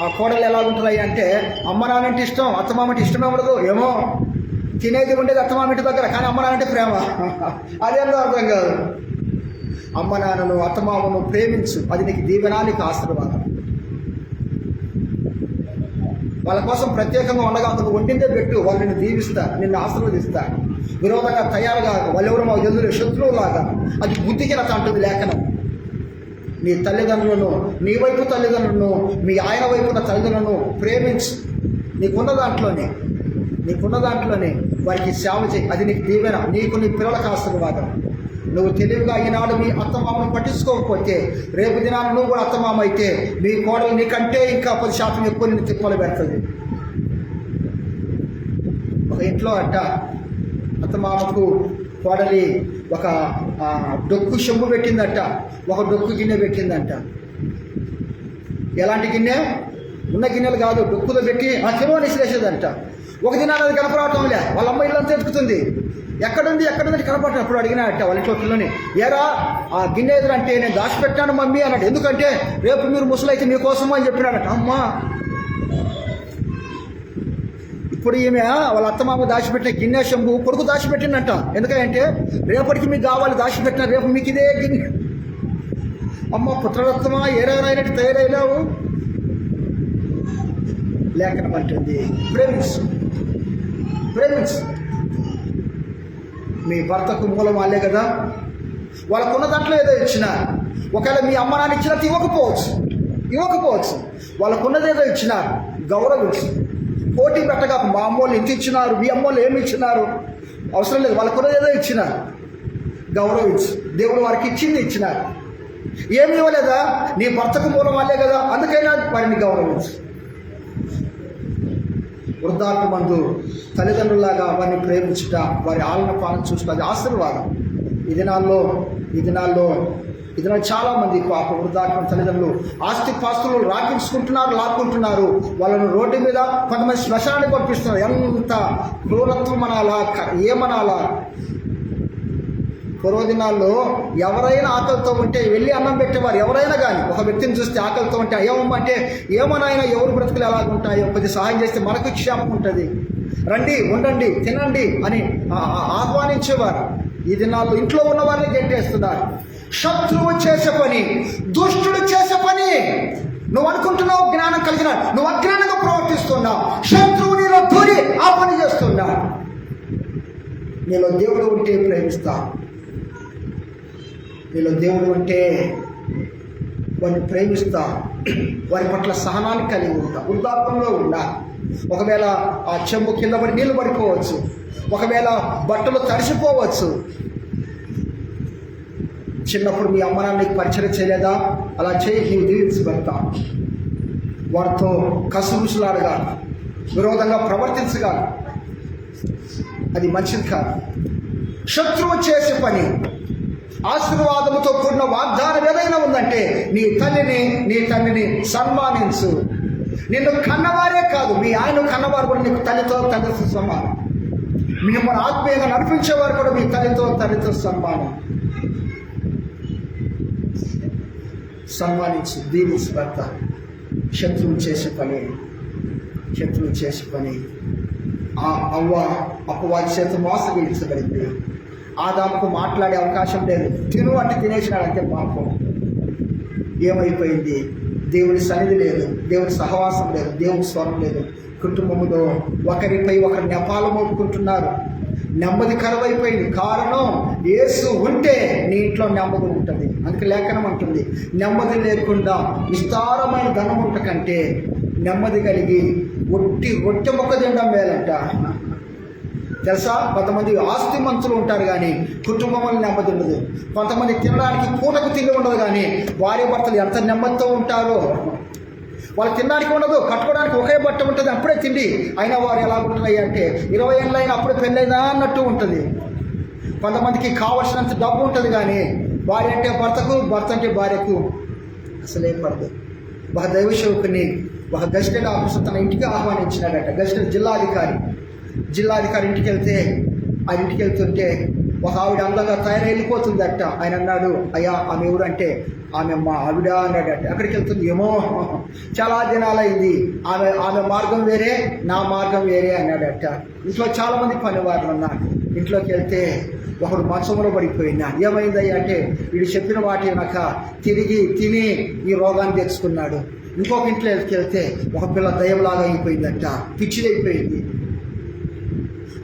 ఆ కోడలు ఎలా ఉంటున్నాయి అంటే అమ్మ నాన్నంటే ఇష్టం, అత్తమామంటే ఇష్టమే ఉండదు. ఏమో తినేది ఉండేది అత్తమామింటి దగ్గర, కానీ అమ్మ నాన్నంటే ప్రేమ. అదేందో అర్థం కాదు. అమ్మ నాన్నను అత్తమామను ప్రేమించు, అది నీకు దీవెన, నీకు ఆశీర్వాదం. వాళ్ళ కోసం ప్రత్యేకంగా ఉండగా నువ్వు వండిందే పెట్టు, వాళ్ళు నిన్ను దీవిస్తారు, నిన్ను ఆశీర్వదిస్తారు. విరోధంగా తయారుగా వాళ్ళెవరు మాకు ఎదురు శత్రువులాగా, అది బుద్ధికి రత అంటుంది లేఖనం. నీ తల్లిదండ్రులను, నీ వైపు తల్లిదండ్రులను, మీ ఆయన వైపున తల్లిదండ్రులను ప్రేమించు. నీకున్న దాంట్లోనే వారికి సేవ చేయి, అది నీకు దీవెన, నీకు నీ పిల్లలకు ఆశీర్వాదం. నువ్వు తెలివిగా ఈనాడు మీ అత్తమామను పట్టించుకోకపోతే రేపు దినాన్ని నువ్వు కూడా అత్తమామ అయితే మీ కోడలు నీకంటే ఇంకా 10% ఎక్కువ నిన్ను తిప్పలు పెడుతుంది. ఒక ఇంట్లో అత్తమామకు కోడలి ఒక డొక్కు చెంబు పెట్టిందట, ఒక డొక్కు గిన్నె పెట్టిందంట. ఎలాంటి గిన్నె? ఉన్న గిన్నెలు కాదు, డొక్కులో పెట్టి చెరువు నిసిరేసేదంట. ఒక దినాన్ని అది కనపడటంలే, వాళ్ళ అమ్మ ఇల్లంతా ఎత్తుకుతుంది. ఎక్కడుంది కనపడటం. అప్పుడు అడిగినాడట వాళ్ళ ఇంట్లో పిల్లని, ఏరా ఆ గిన్నె ఎదురంటే నేను దాచిపెట్టాను మమ్మీ అన్నాడు. ఎందుకంటే రేపు మీరు ముసలైతే మీకోసమో అని చెప్పినాడట. అమ్మా, ఇప్పుడు ఈమె వాళ్ళ అత్తమామ దాచిపెట్టిన గిన్నె చెంబు కొడుకు దాచిపెట్టిందంట. ఎందుకంటే రేపటికి మీకు కావాలి దాచిపెట్టిన, రేపు మీకు ఇదే గిన్నె. అమ్మ పుత్రరత్నమా ఏరైనట్టు తయారైనావు. లేఖనం అంటుంది ప్రేమించు. మీ భర్తకు మూలం వాళ్ళే కదా. వాళ్ళకున్న దాంట్లో ఏదో ఇచ్చిన, ఒకవేళ మీ అమ్మ నాన్న ఇచ్చినట్టు ఇవ్వకపోవచ్చు. వాళ్ళకున్నది ఏదో ఇచ్చిన గౌరవించు. పోటీ పెట్టగా మా అమ్మోళ్ళు ఇంత ఇచ్చినారు, మీ అమ్మోళ్ళు ఏమి ఇచ్చినారు అవసరం లేదు. వాళ్ళకున్నది ఏదో ఇచ్చినారు, గౌరవించు. దేవుడు వారికి ఇచ్చినారు. ఏమి ఇవ్వలేదా? నీ భర్తకు మూలం వాళ్ళే కదా, అందుకైనా వారిని గౌరవించు. వృద్ధాప్యమందు తల్లిదండ్రులాగా వారిని ప్రేమించుట, వారి ఆలన పాలన చూసుట, అది ఆశీర్వాదం. ఈ దినాల్లో చాలామంది పాప వృద్ధాప్యం తల్లిదండ్రులు ఆస్తిపాస్తులు లాక్కుంటున్నారు. వాళ్ళను రోడ్డు మీద కొంతమంది శ్మశానానికి పంపిస్తున్నారు. ఎంత క్రూరత్వం అనాలా, ఏమనాలా? పూర్వదినాల్లో ఎవరైనా ఆకలితో ఉంటే వెళ్ళి అన్నం పెట్టేవారు. ఎవరైనా కానీ ఒక వ్యక్తిని చూస్తే ఆకలితో ఉంటే ఏమంటే ఏమనైనా ఎవరు బ్రతుకులు ఎలాగుంటాయో కొద్ది సహాయం చేస్తే మనకు క్షేమం ఉంటుంది, రండి ఉండండి తినండి అని ఆహ్వానించేవారు. ఈ దినాల్లో ఇంట్లో ఉన్న వారిని గెంటేస్తున్నారు. శత్రువు చేసే పని, దుష్టుడు చేసే పని. నువ్వు అనుకుంటున్నావు జ్ఞానం కలిగిన, నువ్వు అజ్ఞానంగా ప్రవర్తిస్తున్నావు. శత్రువు నీలో దూరి ఆ పని చేస్తున్నాడు. నీలో దేవుడు ఉంటే ప్రేమిస్తా, నీలో దేవుడు ఉంటే వారిని ప్రేమిస్తా, వారి పట్ల సహనాన్ని కలిగి ఉంటా, వృద్ధాప్యంలో ఉండా. ఒకవేళ ఆ చెంబు కింద పడి నీళ్ళు పడిపోవచ్చు, ఒకవేళ బట్టలు తడిసిపోవచ్చు. చిన్నప్పుడు మీ అమ్మ నాన్న నీకు పరిచయం చేయలేదా? అలా చేయి, నీవు దీవించబడతా. వారితో కసురుసులాడగా, విరోధంగా ప్రవర్తించగా, అది మంచిది కాదు. శత్రువు చేసే పని. ఆశీర్వాదముతో కూడిన వాగ్దానం ఏదైనా ఉందంటే నీ తల్లిని నీ తండ్రిని సన్మానించు. నిన్ను కన్నవారే కాదు, మీ ఆయన కన్నవారు కూడా నీకు తల్లితో తండ్రితో సమానం. మిమ్మల్ని ఆత్మీయంగా నడిపించేవారు కూడా మీ తల్లితో తండ్రితో సమానం. సన్మానించు, దీవించు భర్త. శత్రువు చేసే పని. ఆ అవ్వ అపవాది చేత మోసగించబడింది. ఆదాముకు మాట్లాడే అవకాశం లేదు. తిను అంటే తినేసినాడు, అంతే. పాపం ఏమైపోయింది? దేవుని సన్నిధి లేదు, దేవుని సహవాసం లేదు, దేవుని స్వరం లేదు. కుటుంబంలో ఒకరిపై ఒకరు నెపాలు మోపుకుంటున్నారు. నెమ్మది కరువైపోయింది. కారణం, యేసు ఉంటే నీ ఇంట్లో నెమ్మది ఉంటుంది. అందుకే లేఖనం అంటుంది, నెమ్మది లేకుండా విస్తారమైన ధనం ఉంట కంటే నెమ్మది కలిగి రొట్టె మొక్క తినడం మేలంట. తెలుసా? కొంతమంది ఆస్తిమంతులు ఉంటారు కానీ కుటుంబంలో నెమ్మది ఉండదు. కొంతమంది తినడానికి పూటకు తిండి ఉండదు కానీ భార్య భర్తలు ఎంత నెమ్మదితో ఉంటారో. వాళ్ళు తినడానికి ఉండదు, కట్టుకోవడానికి ఒకే బట్ట ఉంటుంది, అప్పుడే తిండి. అయినా వారు ఎలా ఉంటున్నాయి అంటే 20 ఏళ్ళు అయినా అప్పుడే పెళ్ళైనా అన్నట్టు ఉంటుంది. కొంతమందికి కావలసినంత డబ్బు ఉంటుంది కానీ భార్య అంటే భర్తకు, భర్త అంటే భార్యకు అసలే పడదు. ఒక దైవ సేవకుని ఒక గెస్టెడ్ ఆఫీసర్ తన ఇంటికి ఆహ్వానించినాడట. గెస్టెడ్ జిల్లాధికారి ఇంటికి వెళ్తే, ఆ ఇంటికి వెళ్తుంటే ఒక ఆవిడ అందంగా తయారై వెళ్ళిపోతుందట. ఆయన అన్నాడు, అయ్యా ఆమె ఎవరు అంటే, ఆమె మా ఆవిడ అన్నాడట. ఎక్కడికి వెళ్తుంది? ఏమో చాలా దినాలైంది, ఆమె మార్గం వేరే, నా మార్గం వేరే అన్నాడట. ఇంట్లో చాలామంది పనివారు ఉన్నారు. ఇంట్లోకి వెళ్తే ఒకడు మంచంలో పడిపోయినా. ఏమైందయ్యా అంటే, వీడు చెప్పిన వాటి వెనక తిరిగి తిని ఈ రోగాన్ని తెచ్చుకున్నాడు. ఇంకొక ఇంట్లోకి వెళ్తే ఒక పిల్ల దయ్యంలాగా అయిపోయిందట, పిచ్చిదైపోయింది.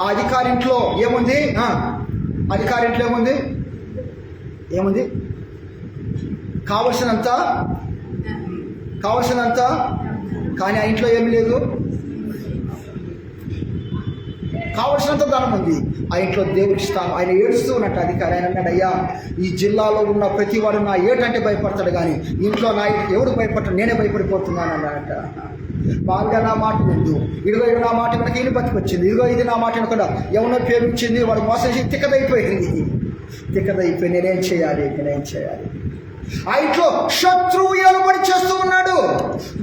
ఆ అధికారింట్లో ఏముంది? అధికారింట్లో ఏముంది? కావలసినంత కానీ ఆ ఇంట్లో ఏమీ లేదు. కావలసినంత ధనం ఉంది, ఆ ఇంట్లో దేవుడి స్థానం. ఆయన ఏడుస్తూ ఉన్నట్టు అధికారి. ఆయన అన్నాడు, అయ్యా ఈ జిల్లాలో ఉన్న ప్రతి వాడు నా ఏటంటే భయపడతాడు కానీ ఇంట్లో నా ఎవడు భయపడతాడు, నేనే భయపడిపోతున్నాను అన్నట. బాగా నా మాట విందు, ఇదిగో ఇది నా మాట వెనక ఈయన బతికొచ్చింది, ఇదిగో ఇది నా మాట వెనక ఎవరినో ప్రేమించింది, వాడు మోసం చేసి తిక్కదైపోయింది. నేనేం చేయాలి? ఆ ఇంట్లో శత్రువు ఏలుబడి చేస్తూ ఉన్నాడు,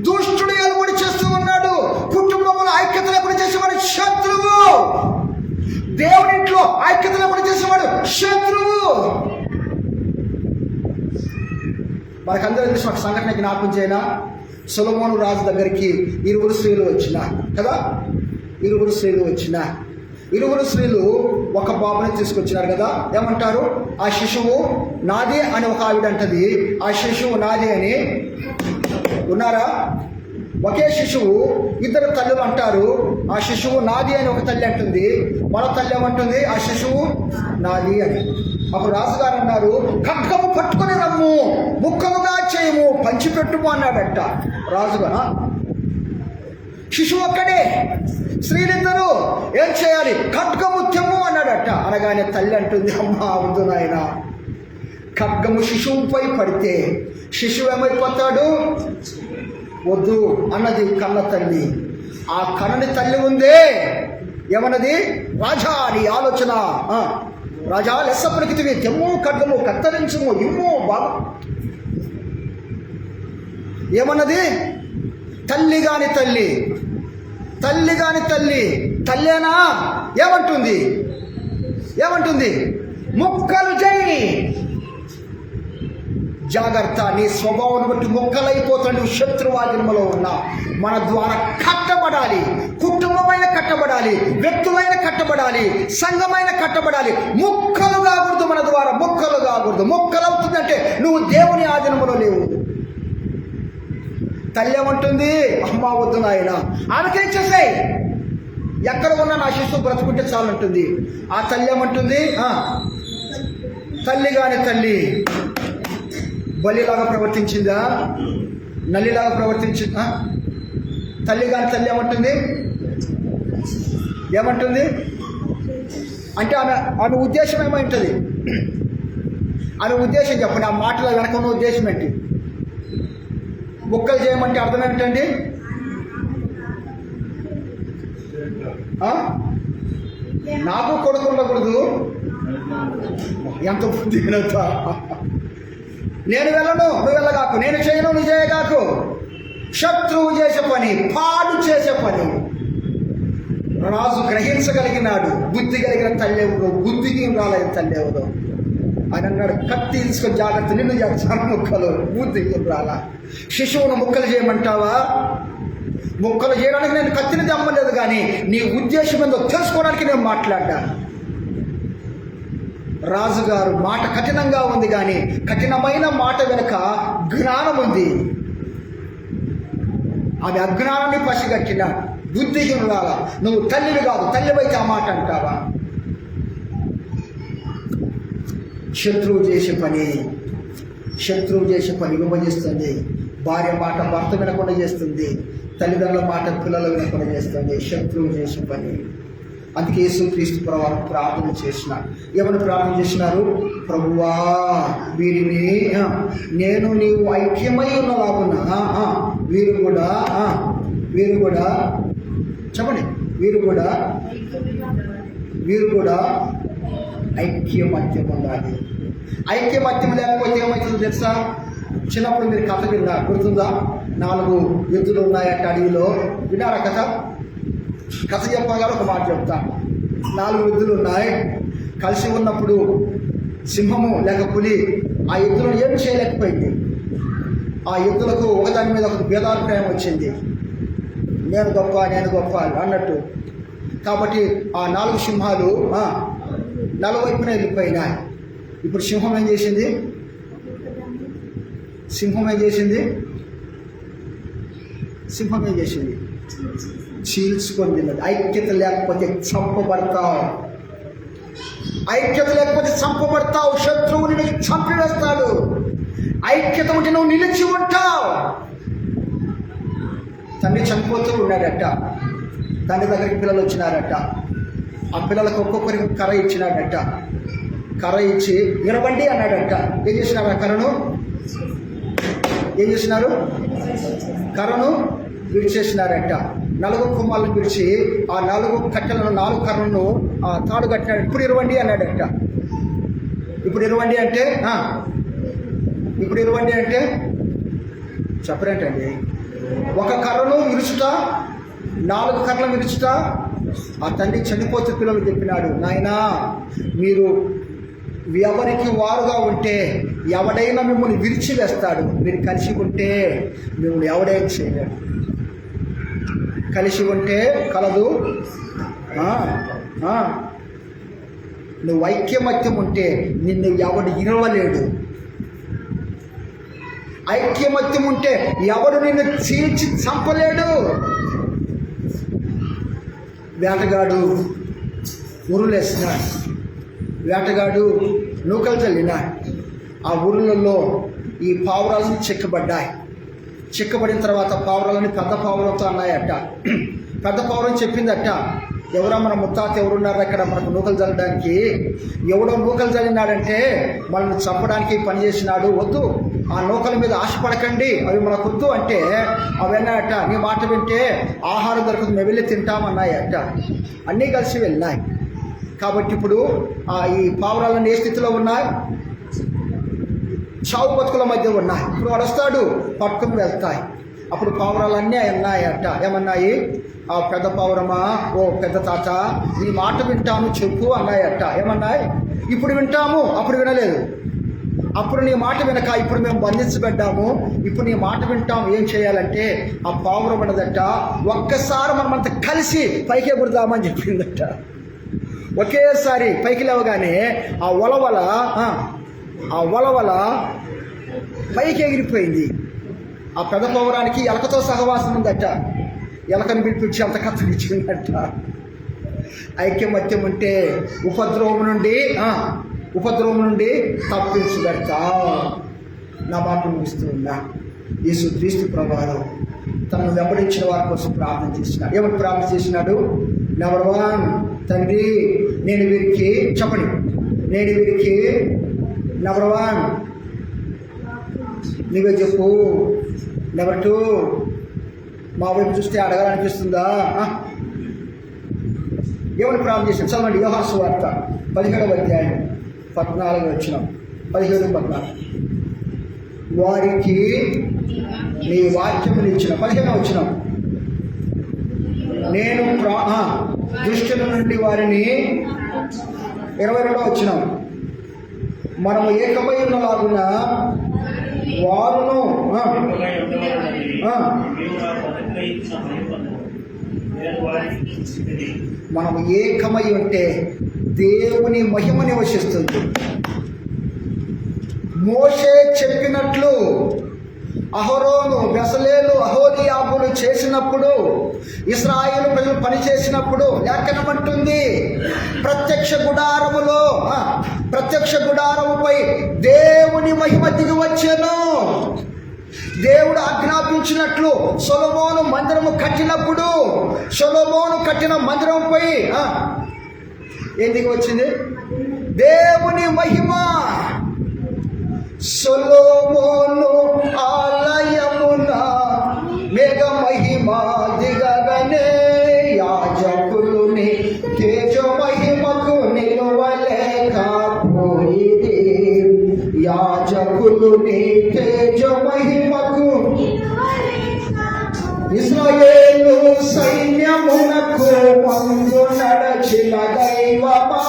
దుష్టుడు ఏలుబడి చేస్తూ ఉన్నాడు. కుటుంబంలో ఐక్యత లేకుండా చేసేవాడు శత్రువు. దేవుని ఇంట్లో ఐక్యత లేకుండా చేసేవాడు శత్రువు. మనకందరూ తెలిసిన ఒక సంఘటన జ్ఞాపకం చేయనా? సొలొమోను రాజు దగ్గరికి 20 స్త్రీలు వచ్చిన కదా. 20 స్త్రీలు ఒక బాబుని తీసుకొచ్చినారు కదా. ఏమంటారు? ఆ శిశువు నాది అని ఒక ఆవిడ అంటది, ఆ శిశువు నాది అని. ఉన్నారా? ఒకే శిశువు ఇద్దరు తల్లులు అంటారు, ఆ శిశువు నాది అని ఒక తల్లి అంటుంది, మరో తల్లి ఏమంటుంది? ఆ శిశువు నాది అని. అప్పుడు రాజుగారు అన్నారు, ఖడ్గము పట్టుకొని రమ్ము, ముక్కలుగా చేయము, పంచిపెట్టుము అన్నాడట రాజుగా. శిశువు ఒక్కడే, స్త్రీలిద్దరూ ఏం చేయాలి? ఖడ్గము తెమ్ము అన్నాడట. అనగానే తల్లి అంటుంది, అమ్మా వద్దు నాయన, ఖడ్గము శిశువుపై పడితే శిశువు ఏమైపోతాడు? వద్దు అన్నది కన్న తల్లి. ఆ కన్నని తల్లి ఉందే ఏమన్నది? రాజా నీ ఆలోచన, రాజా లెస్స పలికితివి, తెమ్ము ఖడ్గము, కత్తరించుము, ఇమ్ము బాగా. ఏమన్నది? తల్లి కాని తల్లేనా? ఏమంటుంది? ముక్కలు చేయి. జాగ్రత్త, నీ స్వభావం బట్టి ముక్కలైపోతాడు. శత్రువాదిమలో ఉన్న మన ద్వారా కట్టబడాలి. కుటుంబమైన కట్టబడాలి, వ్యక్తులైన కట్టబడాలి, సంఘమైన కట్టబడాలి. ముక్కలు కాకూడదు, మన ద్వారా ముక్కలు కాకూడదు. ముక్కలవుతుందంటే నువ్వు దేవుని ఆధీనంలో లేవు. తల్లి ఏమంటుంది? అమ్మ వద్దు నాయన, ఆమెకేం చేసాయి? ఎక్కడ ఉన్నా నా శిశువు బ్రతుకుంటే చాలంటుంది. ఆ తల్లి ఏమంటుంది? తల్లి బలిలాగా ప్రవర్తించిందా? నల్లిలాగా ప్రవర్తించిందా? తల్లి ఏమంటుంది? అంటే ఆమె ఉద్దేశం ఏమంటుంది? ఆమె ఉద్దేశం చెప్పండి. ఆ మాటల వెనక ఉన్న ఉద్దేశం ఏంటి? ముక్కలు చేయమంటే అర్థం ఏంటండి? నాకు కొడుకు ఉండకూడదు, ఎంత బుద్ధిహీనత. నేను వెళ్ళను, నువ్వు వెళ్ళగాకు, నేను చేయను, నువ్వు చేయగాకు. శత్రువు చేసే పని, పాడు చేసే పని. రాజు గ్రహించగలిగినాడు, బుద్ధి కలిగిన తల్లి ఎవరు, బుద్ధికి రాలేదు తల్లి ఎవరు. ఆయన అన్నాడు, కత్తి తీసుకొని జాగ్రత్త, నిన్ను చేస్తాను ముక్కలు, బుద్ధికి రాలా. శిశువును ముక్కలు చేయమంటావా? ముక్కలు చేయడానికి నేను కత్తిని తెమ్మలేదు, కానీ నీ ఉద్దేశం ఏందో తెలుసుకోవడానికి నేను మాట్లాడ్డా. రాజుగారు మాట కఠినంగా ఉంది, కానీ కఠినమైన మాట వెనుక జ్ఞానం ఉంది. ఆమె అజ్ఞానాన్ని పసిగట్టిన బుద్ధిహీనురాలా, నువ్వు తల్లివి కాదు, తల్లివైతే ఆ మాట అంటావా? శత్రువు చేసే పని విభజిస్తుంది. భార్య మాట భర్త వినకుండా చేస్తుంది, తల్లిదండ్రుల మాట పిల్లలు వినకుండా చేస్తుంది. శత్రువు చేసే పని. అందుకే యేసుక్రీస్తు ప్రభువు ప్రార్థన చేసినారు. ఏమని ప్రార్థన చేసినారు? ప్రభువా, వీరిని నేను నీవు ఐక్యమై ఉన్నలాగున వీరు కూడా చెప్పండి, వీరు కూడా ఐక్యమత్యం ఉండాలి. ఐక్యమత్యం లేకపోతే ఏమవుతుందో తెలుసా? చిన్నప్పుడు మీరు కథ విన్నా, గుర్తుందా? 4 ఎద్దులు ఉన్నాయట అడవిలో. విన్నారా కథ? కథ చెప్పగానే ఒక మాట చెప్తాను. 4 ఎద్దులు ఉన్నాయి. కలిసి ఉన్నప్పుడు సింహము లేక పులి ఆ ఎద్దులను ఏం చేయలేకపోయింది. ఆ ఎద్దులకు ఒకదాని మీద ఒక భేదాభిప్రాయం వచ్చింది, నేను గొప్ప అన్నట్టు. కాబట్టి ఆ 4 సింహాలు నలువైపున వెళ్ళిపోయినాయి. ఇప్పుడు సింహం ఏం చేసింది? చీల్చుకొని తిన్నది. ఐక్యత లేకపోతే చంపబడతావు. శత్రువుని చంపివేస్తాడు. ఐక్యత ఉంటే నువ్వు నిలిచి ఉంటావు. తండ్రి చనిపోతూ ఉన్నాడట. తండ్రి దగ్గరికి పిల్లలు వచ్చినారట. ఆ పిల్లలకు ఒక్కొక్కరికి కర్ర ఇచ్చినాడట. కర్ర ఇచ్చి నిలబండి అన్నాడట. ఏం చేసినారు? ఆ కర్రను విడిచేసినారట. 4 కొమ్మలను విడిచి ఆ 4 కట్టెలను 4 కర్రలను తాడు కట్టినాడు. ఇప్పుడు ఇరవండి అన్నాడట. ఇప్పుడు ఇరవండి అంటే చెప్పరేంటండి? ఒక కర్రను విరుచుట, 4 కర్రలు విరుచుట. ఆ తండ్రి చనిపోతే పిల్లలు చెప్పినాడు, నాయనా మీరు ఎవరికి వారుగా ఉంటే ఎవడైనా మిమ్మల్ని విరిచివేస్తాడు. మీరు కలిసి ఉంటే మిమ్మల్ని ఎవడైనా చేయలేడు. కలిసి ఉంటే కలదు. నువ్వు ఐక్యమత్యం ఉంటే నిన్ను ఎవడు ఇరవలేడు. ఐక్యమత్యం ఉంటే ఎవడు నిన్ను చీల్చి చంపలేడు. వేటగాడు ఉరులేసినాడు. వేటగాడు నూకలు చల్లినాడు. ఆ ఊరులలో ఈ పావురాలను చిక్కబడిన తర్వాత పావురాలని పెద్ద పావురంతో అన్నాయట. పెద్ద పావురం చెప్పిందట, ఎవరో మన ముత్తాత ఎవరున్నారు అక్కడ మనకు నూకలు చల్లడానికి? ఎవడో నూకలు చల్లినాడంటే మనల్ని చంపడానికి పని చేసినాడు. వద్దు, ఆ నూకల మీద ఆశపడకండి, అవి మనకు వద్దు అంటే అవన్నాయట, నీ మాట వింటే ఆహారం దొరకదు, మేము వెళ్ళి తింటామన్నాయట. అన్నీ కలిసి వెళ్ళినాయి. కాబట్టి ఇప్పుడు ఈ పావురాలన్నీ ఏ స్థితిలో ఉన్నాయి? చావు బతుకుల మధ్య ఉన్నాయి. ఇప్పుడు వాడు వస్తాడు, పట్టుకుని వెళ్తాయి. అప్పుడు పావురాలన్నీ అన్నాయట. ఏమన్నాయి? ఆ పెద్ద పావురమా, ఓ పెద్ద తాత, నీ మాట వింటాను చెప్పు అన్నాయట. ఏమన్నాయి? ఇప్పుడు వింటాము, అప్పుడు వినలేదు. అప్పుడు నీ మాట వినక ఇప్పుడు మేము బంధించబడ్డాము, ఇప్పుడు నీ మాట వింటాము. ఏం చేయాలంటే ఆ పావురం అన్నదట, ఒక్కసారి మనమంతా కలిసి పైకి ఎగురుదామని చెప్పిందట. ఒకేసారి పైకి లేవగానే ఆ వలవల పైకి ఎగిరిపోయింది. ఆ పెద్ద పౌరానికి ఎలకతో సహవాసం ఉందట. ఎలకని పిలిపించి అంత కత్తిరించిందట. ఐక్యమత్యం ఉంటే ఉపద్రవం నుండి తప్పించబడతా. నా మాట ముగిస్తూ ఉన్నా. యేసుక్రీస్తు ప్రభువు తనను వెంబడించిన వారి కోసం ప్రార్థన చేసినాడు. ఏమని ప్రార్థన చేసినాడు? నెంబర్ 1, తండ్రి నేను వీరికి చెప్పండి, నెంబర్ 1 నువ్వే చెప్పు. నెంబర్ 2 మా వైపు చూస్తే అడగాలనిపిస్తుందా? ఏమని ప్రార్థన చేశాడు? చదవండి. యోహాను సువార్త 17వ అధ్యాయం 14 వచ్చిన 15-14 వారికి నీ వాక్యములు ఇచ్చిన 15 వచ్చిన నేను దుష్టుల నుండి వారిని 22 వచ్చిన మనము ఏకమై ఉన్నలాగున వారును మనం ఏకమై ఉంటే దేవుని మహిమ నివసిస్తుంది. మోషే చెప్పినట్లు అహరోను, బెసలేలు, అహోలియాబులు చేసినప్పుడు, ఇశ్రాయేలు ప్రజలు పని చేసినప్పుడు లేఖనం అంటుంది ప్రత్యక్ష గుడారముపై దేవుని మహిమ దిగి వచ్చెను. దేవుడు ఆజ్ఞాపించినట్లు సొలొమోను మందిరము కట్టినప్పుడు సొలొమోను కట్టిన మందిరంపై ఏం దిగి వచ్చింది? దేవుని మహిమ. సొలొమోను ఆలయమున మేఘ మహిమ దిగగనే యాజకులుని తేజ మహిమకు నిలువలేకపోయిరి. యాజకులుని తేజ మహిమకు ఇశ్రాయేలు సైన్యమునకు ముందు నడచిన దైవమా,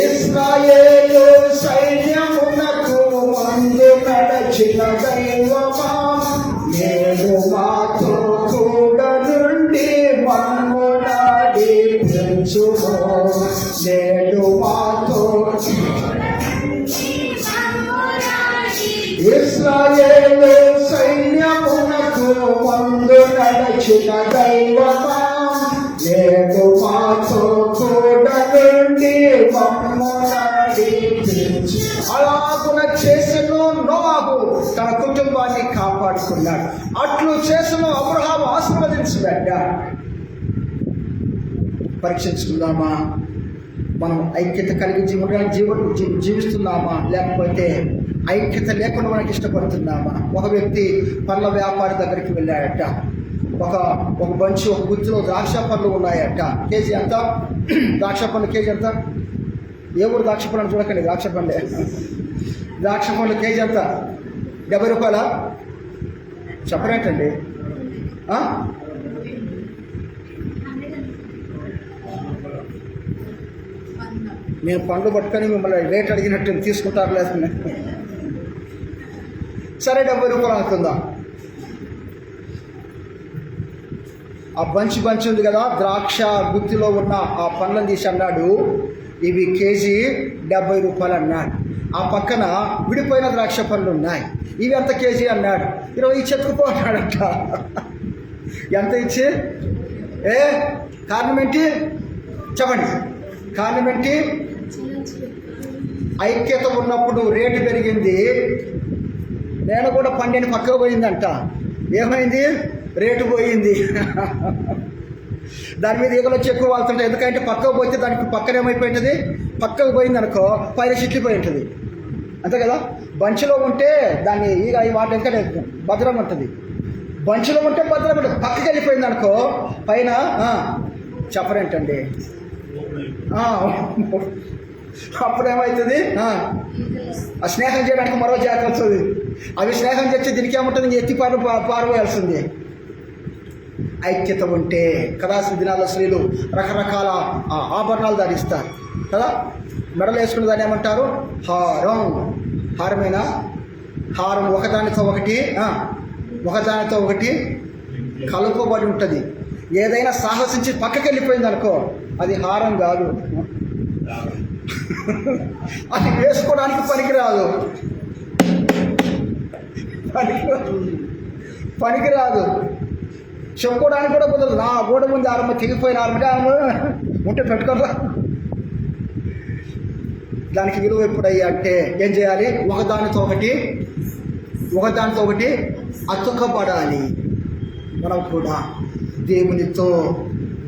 ఇశ్రాయేలు సైన్యమునకు ముందు నడచిన దైవమా, నేను మాతో కూడా నుండి మమ్ము నడిపించుము. నేను మాతో ఇశ్రాయేలు సైన్యమునకు ముందు నడచిన దైవమా, నేను మాతో కూడా నుండి మమ్ము నడిపించు. అలాగున చేసిన నోవాహు తన కుటుంబాన్ని కాపాడుకున్నాడు. అట్లు చేసిన అబ్రహాము ఆశీర్వదించబడ్డాడు. పరీక్షించుకుందామా? మనం ఐక్యత కలిగి జీవిస్తున్నామా, లేకపోతే ఐక్యత లేకుండా మనకి ఇష్టపడుతున్నామా? ఒక వ్యక్తి పండ్ల వ్యాపారి దగ్గరికి వెళ్ళాడట. ఒక గుత్తిలో ద్రాక్ష పండ్లు ఉన్నాయట. కేజీ ఎంత? ద్రాక్ష పండ్లు కేజీ ఎంత? ఏ ఊరు ద్రాక్ష పండ్లు చూడకండి, ద్రాక్ష పండ్లే. ద్రాక్ష పండ్లు కేజీ ఎంత? 70 రూపాయల? చెప్పరేటండి. నేను పండ్లు పట్టుకొని మిమ్మల్ని రేట్ అడిగినట్టు తీసుకుంటారు లేదు. సరే 70 రూపాయలు అనుకుందాం. ఆ బంచి ఉంది కదా, ద్రాక్ష గుత్తిలో ఉన్న ఆ పండ్లను తీసి అన్నాడు, ఇవి కేజీ 70 రూపాయలు అన్నాడు. ఆ పక్కన విడిపోయిన ద్రాక్ష పండ్లు ఉన్నాయి, ఇవి ఎంత కేజీ అన్నాడు. 20 చెట్టుకుపో అన్నాడట. ఎంత ఇచ్చి కారణం ఏంటి చెప్పండి? కారణం ఏంటి? ఐక్యత ఉన్నప్పుడు రేటు పెరిగింది. నేను కూడా పండిని పక్కకు పోయిందంట. ఏమైంది? రేటు పోయింది. దాని మీద ఈగలు వచ్చి ఎక్కువ వాళ్తుంటాయి. ఎందుకంటే పక్కకు పోతే దానికి పక్కన ఏమైపోయింటుంది? పక్కకు పోయింది అనుకో పైన చిట్లిపోయి ఉంటుంది, అంతే కదా. బంచిలో ఉంటే దాన్ని ఈగ వాటి ఇంకా భద్రం ఉంటుంది. బంచిలో ఉంటే భద్రం ఉంటుంది. పక్కకి వెళ్ళిపోయింది అనుకో పైన చెప్పరేంటండి. అప్పుడు ఏమవుతుంది? ఆ స్నేహం చేయడానికి మరో జాతి వస్తుంది. అవి స్నేహం చేస్తే దీనికి ఏముంటుంది? ఎత్తి పారవేయాల్సింది. ఐక్యత ఉంటే కదా. దినాల్లో స్త్రీలు రకరకాల ఆభరణాలు ధరిస్తారు కదా. మెడలు వేసుకున్న దాన్ని ఏమంటారు? హారం. హారమేనా? హారం ఒకదానితో ఒకటి కలుపుబడి ఉంటుంది. ఏదైనా సాహసించి పక్కకి వెళ్ళిపోయింది అనుకో అది హారం కాదు. అది వేసుకోవడానికి పనికిరాదు. చెప్పుకోవడానికి కూడా కుదరదు. నా గోడ ముందు ఆరంభ తెగిపోయిన ఆరంభ ఉంటే పెట్టుకోరా. దానికి విలువ ఎప్పుడయ్యా అంటే ఏం చేయాలి? ఒకదానితో ఒకటి అతుకబడాలి. మనం కూడా దేవునితో,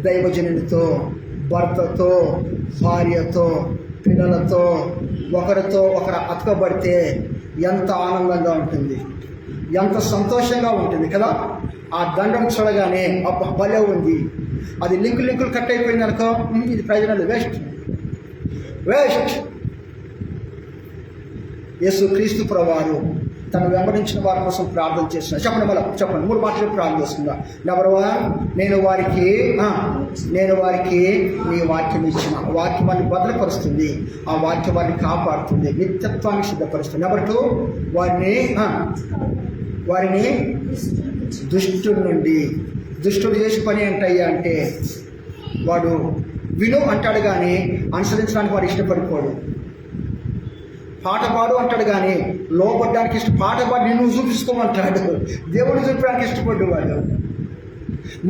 దైవజనునితో, భర్తతో, భార్యతో, పిల్లలతో ఒకరితో ఒకరు అతుకబడితే ఎంత ఆనందంగా ఉంటుంది, ఎంత సంతోషంగా ఉంటుంది కదా. ఆ దండం చూడగానే అబ్బా భలే ఉంది. అది లింకులు కట్ అయిపోయింది అనుకో ఇది ప్రయోజనాలు వేస్ట్. యేసు క్రీస్తు ప్రభువారు తను వెంబడించిన వారి కోసం ప్రార్థన చేస్తున్నారు. చెప్పండి 3 మాటలు ప్రార్థన చేస్తున్నా. నెంబర్ 1, నేను వారికి నీ వాక్యం ఇచ్చిన వాక్యాన్ని భద్రపరుస్తుంది, ఆ వాక్యాన్ని కాపాడుతుంది, నిత్యత్వాన్ని సిద్ధపరుస్తుంది. నెంబర్ 2, వారిని దుష్టుడు చేసే పని ఏంటయ్యా అంటే వాడు విను అంటాడు కానీ అనుసరించడానికి వాడు ఇష్టపడిపోడు. పాట పాడు అంటాడు కానీ లోపడ్డానికి పాట పాడి నువ్వు చూపించుకోమంటాడు. దేవుడిని చూపించడానికి ఇష్టపడ్డు వాడు.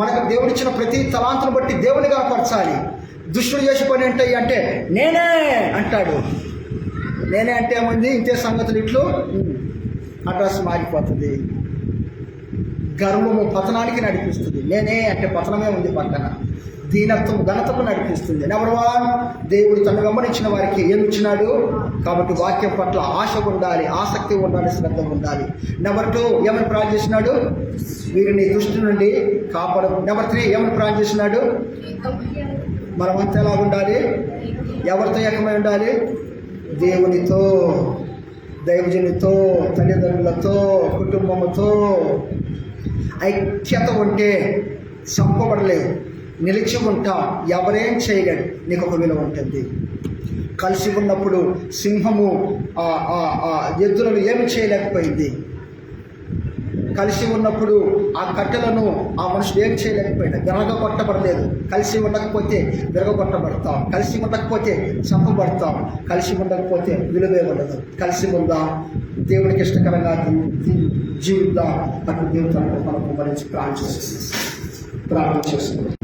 మనకు దేవుడిచ్చిన ప్రతి తలాంతును బట్టి దేవుని కనపరచాలి. దుష్టుడు చేసే పని ఏంటయ్యి అంటే నేనే అంటాడు. నేనే అంటే ఏమంది ఇంతే సంగతులు ఇట్లు అడ్రస్ మారిపోతుంది. గర్వము పతనానికి నడిపిస్తుంది. నేనే అంటే పతనమే ఉంది పక్కన. దీనత్వం ఘనతకు నడిపిస్తుంది. నెంబర్ 1, దేవుడు తను గమనించిన వారికి ఏమి ఇచ్చినాడు కాబట్టి వాక్యం పట్ల ఆశ ఉండాలి, ఆసక్తి ఉండాలి, శ్రద్ధ ఉండాలి. నెంబర్ 2, ఏమని ప్రార్థన చేసినాడు? వీరిని దుష్టి నుండి కాపాడు. నెంబర్ 3, ఏమని ప్రార్థన చేసినాడు? మనమంతా ఎలా ఉండాలి? ఎవరితో ఏకమై ఉండాలి? దేవునితో, దైవజనునితో, తల్లిదండ్రులతో, కుటుంబముతో ఐక్యత ఉంటే చంపబడలేదు, నిలిచి ఉంటాం, ఎవరేం చేయలేడు, నీకు ఒక విలువ ఉంటుంది. కలిసి ఉన్నప్పుడు సింహము ఎద్దులను ఏమి చేయలేకపోయింది. కలిసి ఉన్నప్పుడు ఆ కట్టెలను ఆ మనుషులు ఏం చేయలేకపోయినా విరగొట్టబడలేదు. కలిసి ఉండకపోతే విరగొట్టబడతాం, కలిసి ఉండకపోతే చంపబడతాం, కలిసి ఉండకపోతే విలువే ఉండదు. కలిసి ఉందాం, దేవుడికి ఇష్టకరంగా జీవిద్దాం. అటు దేవుడు మనకు మరించి ప్రార్థన చేస్తుంది.